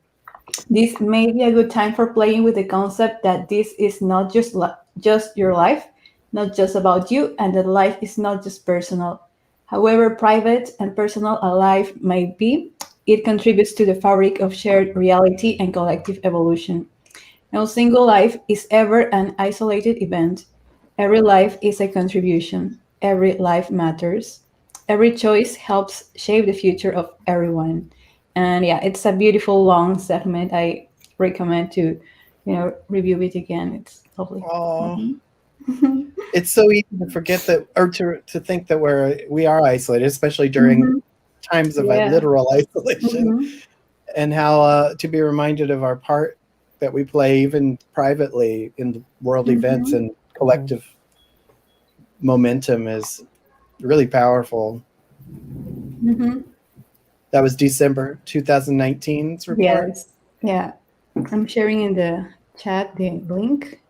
This may be a good time for playing with the concept that this is not just your life. not just about you, and that life is not just personal. However private and personal a life may be, it contributes to the fabric of shared reality and collective evolution. No single life is ever an isolated event. Every life is a contribution. Every life matters. Every choice helps shape the future of everyone. And yeah, it's a beautiful long segment. I recommend to, review it again. It's lovely. Oh, it's so easy to forget that, or to think that we are isolated, especially during times of Yeah. literal isolation, and how to be reminded of our part that we play even privately in the world events and collective momentum is really powerful. That was December 2019's report. Yes. Yeah. I'm sharing in the chat the link.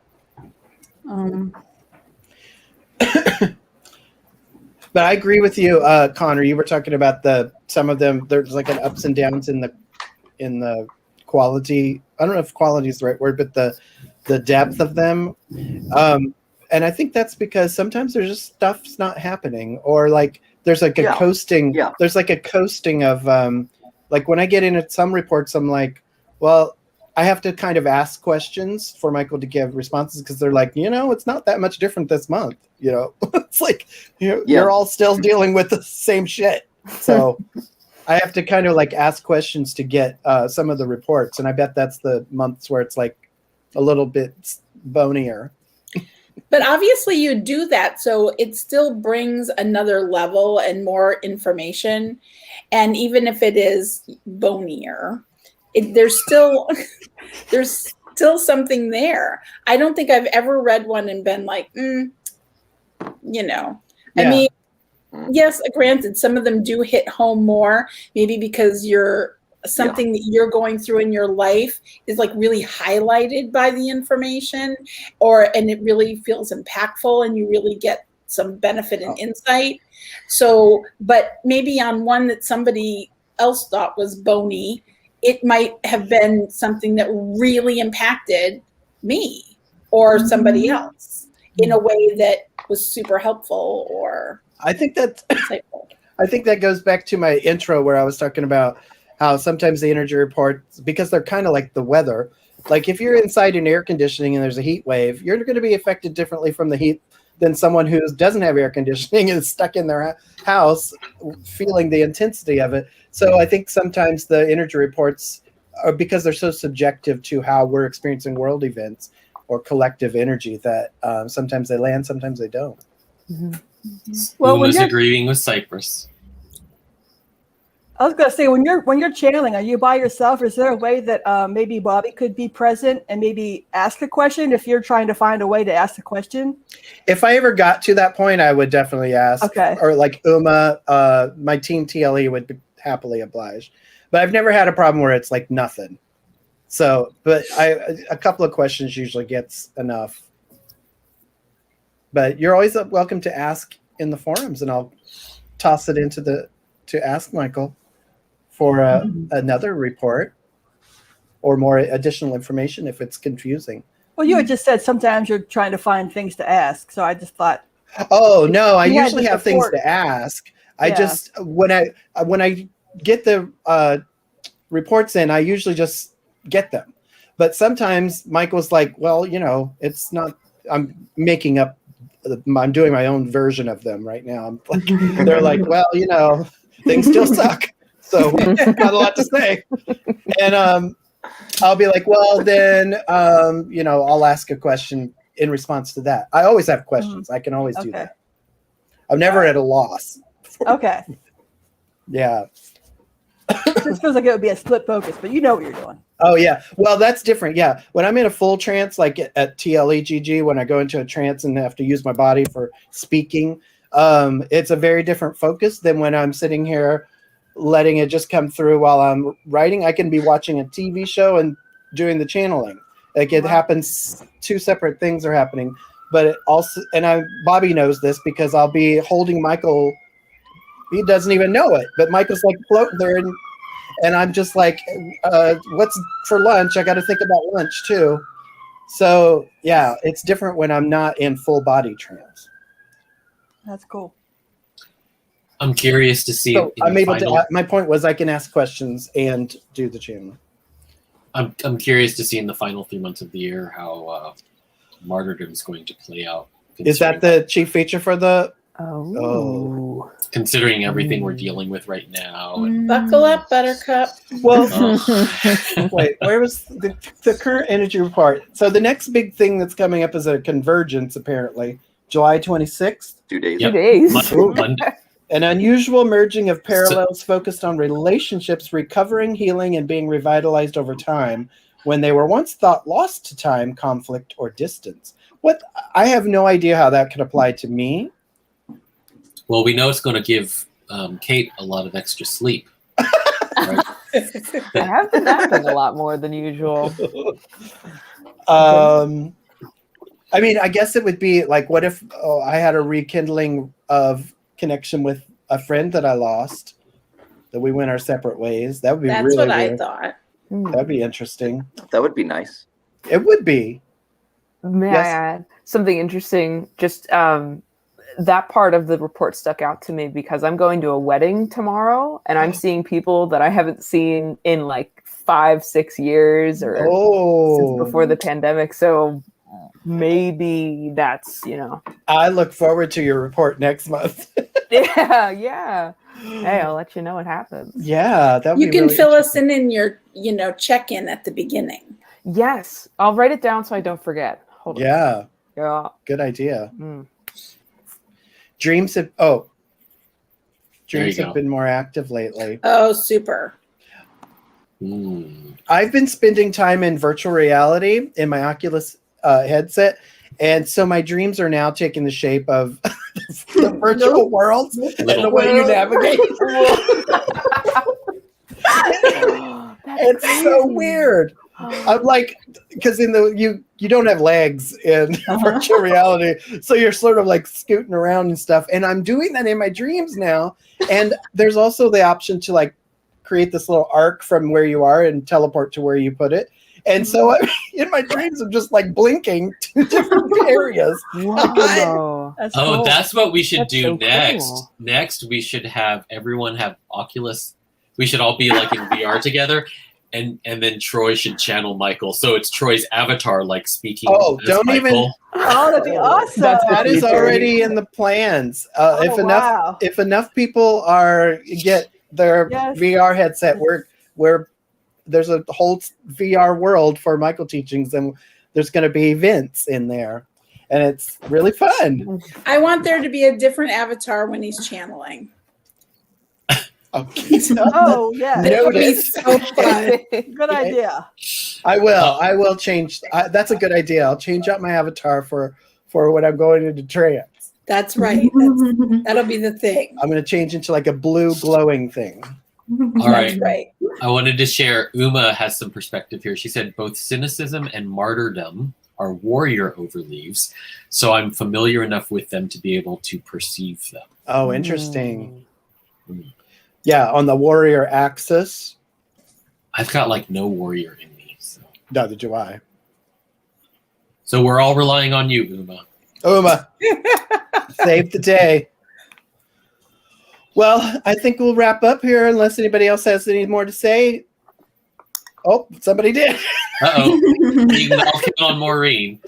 But I agree with you, Connor. You were talking about some of them. There's like an ups and downs in the quality. I don't know if quality is the right word, but the depth of them. And I think that's because sometimes there's just stuff's not happening, or like there's like a coasting. Yeah. There's like a coasting of like when I get into some reports, I'm like, well, I have to kind of ask questions for Michael to give responses because they're like, it's not that much different this month. It's like you're all still dealing with the same shit. So I have to kind of like ask questions to get some of the reports, and I bet that's the months where it's like a little bit bonier. But obviously you do that, so it still brings another level and more information. And even if it is bonier, there's still something there. I don't think I've ever read one and been like, I mean, yes, granted, some of them do hit home more, maybe because something that you're going through in your life is like really highlighted by the information, and it really feels impactful and you really get some benefit and insight. So, but maybe on one that somebody else thought was bony, it might have been something that really impacted me or somebody else in a way that was super helpful or I think that insightful. I think that goes back to my intro where I was talking about how sometimes the energy reports, because they're kind of like the weather, like if you're inside in air conditioning and there's a heat wave, you're going to be affected differently from the heat than someone who doesn't have air conditioning and is stuck in their house feeling the intensity of it. So I think sometimes the energy reports are, because they're so subjective to how we're experiencing world events or collective energy, that sometimes they land, sometimes they don't. Well, Uma's agreeing with Cypress. I was going to say, when you're channeling, are you by yourself? Is there a way that maybe Bobby could be present and maybe ask a question if you're trying to find a way to ask a question? If I ever got to that point, I would definitely ask. Okay. Or like Uma, my team TLE would be happily oblige. But I've never had a problem where it's like nothing. So, but a couple of questions usually gets enough. But you're always welcome to ask in the forums, and I'll toss it to ask Michael for another report or more additional information if it's confusing. Well, you had just said sometimes you're trying to find things to ask, so I just thought. Oh no, I usually have things to ask. I just when I get the reports in, I usually just get them. But sometimes Michael's like, well, it's not. I'm making up. I'm doing my own version of them right now. I'm like, they're like, well, things still suck, so not a lot to say. And I'll be like, well, then, I'll ask a question in response to that. I always have questions. I can always do that. I'm never at a loss. Okay. Yeah. This feels like it would be a split focus, but you know what you're doing. Oh, yeah. Well, that's different. Yeah. When I'm in a full trance, like at TLEGG, when I go into a trance and have to use my body for speaking, it's a very different focus than when I'm sitting here letting it just come through while I'm writing. I can be watching a TV show and doing the channeling. Like it happens, two separate things are happening. But it also, and Bobby knows this because I'll be holding Michael. He doesn't even know it, but Michael's like floating there, and I'm just like, what's for lunch? I got to think about lunch too. So yeah, it's different when I'm not in full body trance. That's cool. I'm curious to see. So in I'm the able final, to. My point was I can ask questions and do the channeling. I'm curious to see in the final 3 months of the year how martyrdom is going to play out. Is that the chief feature for the? Oh. Considering everything we're dealing with right now? And, Buckle up, Buttercup. Well, oh, wait, where was the current energy report? So the next big thing that's coming up is a convergence, apparently, July 26th. 2 days. Yep. 2 days. Monday. An unusual merging of parallels focused on relationships recovering, healing, and being revitalized over time when they were once thought lost to time, conflict, or distance. What I have no idea how that could apply to me. Well, we know it's going to give Kate a lot of extra sleep. Right? I have been napping a lot more than usual. I mean, I guess it would be like, what if I had a rekindling of connection with a friend that I lost, that we went our separate ways? That would be That's really what I weird. thought. That'd be interesting. That would be nice. It would be. May Yes. I add something interesting? Just that part of the report stuck out to me because I'm going to a wedding tomorrow and I'm seeing people that I haven't seen in like 5-6 years or since before the pandemic. So maybe that's, I look forward to your report next month. yeah. Hey, I'll let you know what happens. Yeah, that would You be can really fill us interesting. in your check-in at the beginning. Yes. I'll write it down so I don't forget. Hold on. Yeah, Yeah. good idea. Mm. Dreams have There dreams you have go. been more active lately. Oh, super. I've been spending time in virtual reality in my Oculus headset, and so my dreams are now taking the shape of the virtual worlds and the way you navigate. It's so weird. I'm like, because in the you don't have legs in virtual reality, so you're sort of like scooting around and stuff. And I'm doing that in my dreams now. And there's also the option to like create this little arc from where you are and teleport to where you put it. And so in my dreams, I'm just like blinking to different areas. Wow. That's Oh, cool. that's what we should That's do so next. cool. Next, we should have everyone have Oculus. We should all be like in VR together, and then Troy should channel Michael. So it's Troy's avatar, like speaking. Oh, as don't even- Michael. Oh, that'd be awesome. That's That is future. already in the plans. Oh, If enough people get their Yes. VR headset, where there's a whole VR world for Michael teachings, and there's going to be events in there, and it's really fun. I want there to be a different avatar when he's channeling. Okay, so Oh, yeah. It would be noted. so fun. Good idea. I will change. That's a good idea. I'll change out my avatar for when I'm going into trance. That's right. That'll be the thing. I'm going to change into like a blue glowing thing. All right. That's right. I wanted to share. Uma has some perspective here. She said both cynicism and martyrdom are warrior overleaves, so I'm familiar enough with them to be able to perceive them. Oh, interesting. Yeah, on the warrior axis. I've got like no warrior in me. Neither do I. So we're all relying on you, Uma. Uma, save the day. Well, I think we'll wrap up here unless anybody else has any more to say. Oh, somebody did. Uh-oh. You can all count on Maureen.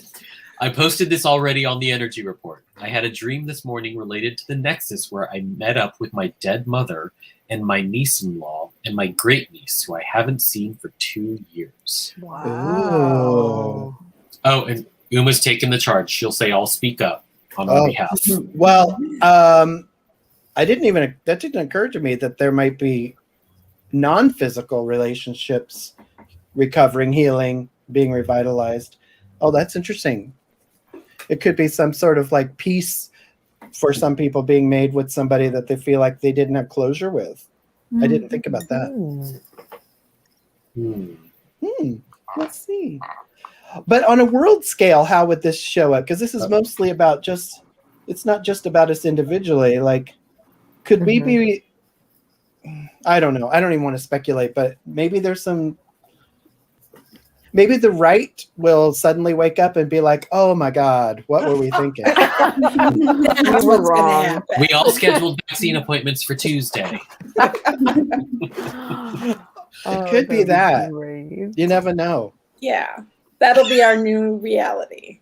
I posted this already on the energy report. I had a dream this morning related to the nexus where I met up with my dead mother and my niece-in-law and my great-niece, who I haven't seen for 2 years. Wow. Oh, and Uma's taken the charge. She'll say, I'll speak up on our behalf. Well, that didn't occur to me that there might be non-physical relationships recovering, healing, being revitalized. Oh, that's interesting. It could be some sort of like peace for some people being made with somebody that they feel like they didn't have closure with. I didn't think about that. Let's see. But on a world scale, how would this show up? Because this is mostly about it's not just about us individually. Like, could we be, I don't know. I don't even want to speculate, but maybe there's some maybe the right will suddenly wake up and be like, "Oh my God, what were we thinking?" That's You were what's going to wrong. happen. We all scheduled vaccine appointments for Tuesday. Oh, could be that. great. You never know. Yeah, that'll be our new reality.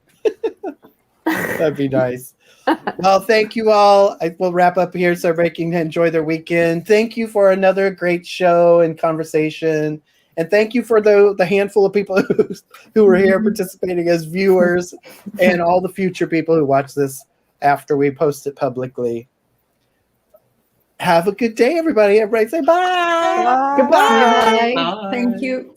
That'd be nice. Well, thank you all. We'll wrap up here so everybody can enjoy their weekend. Thank you for another great show and conversation. And thank you for the handful of people who were here participating as viewers and all the future people who watch this after we post it publicly. Have a good day, everybody. Everybody say bye. Goodbye. Bye. Thank you.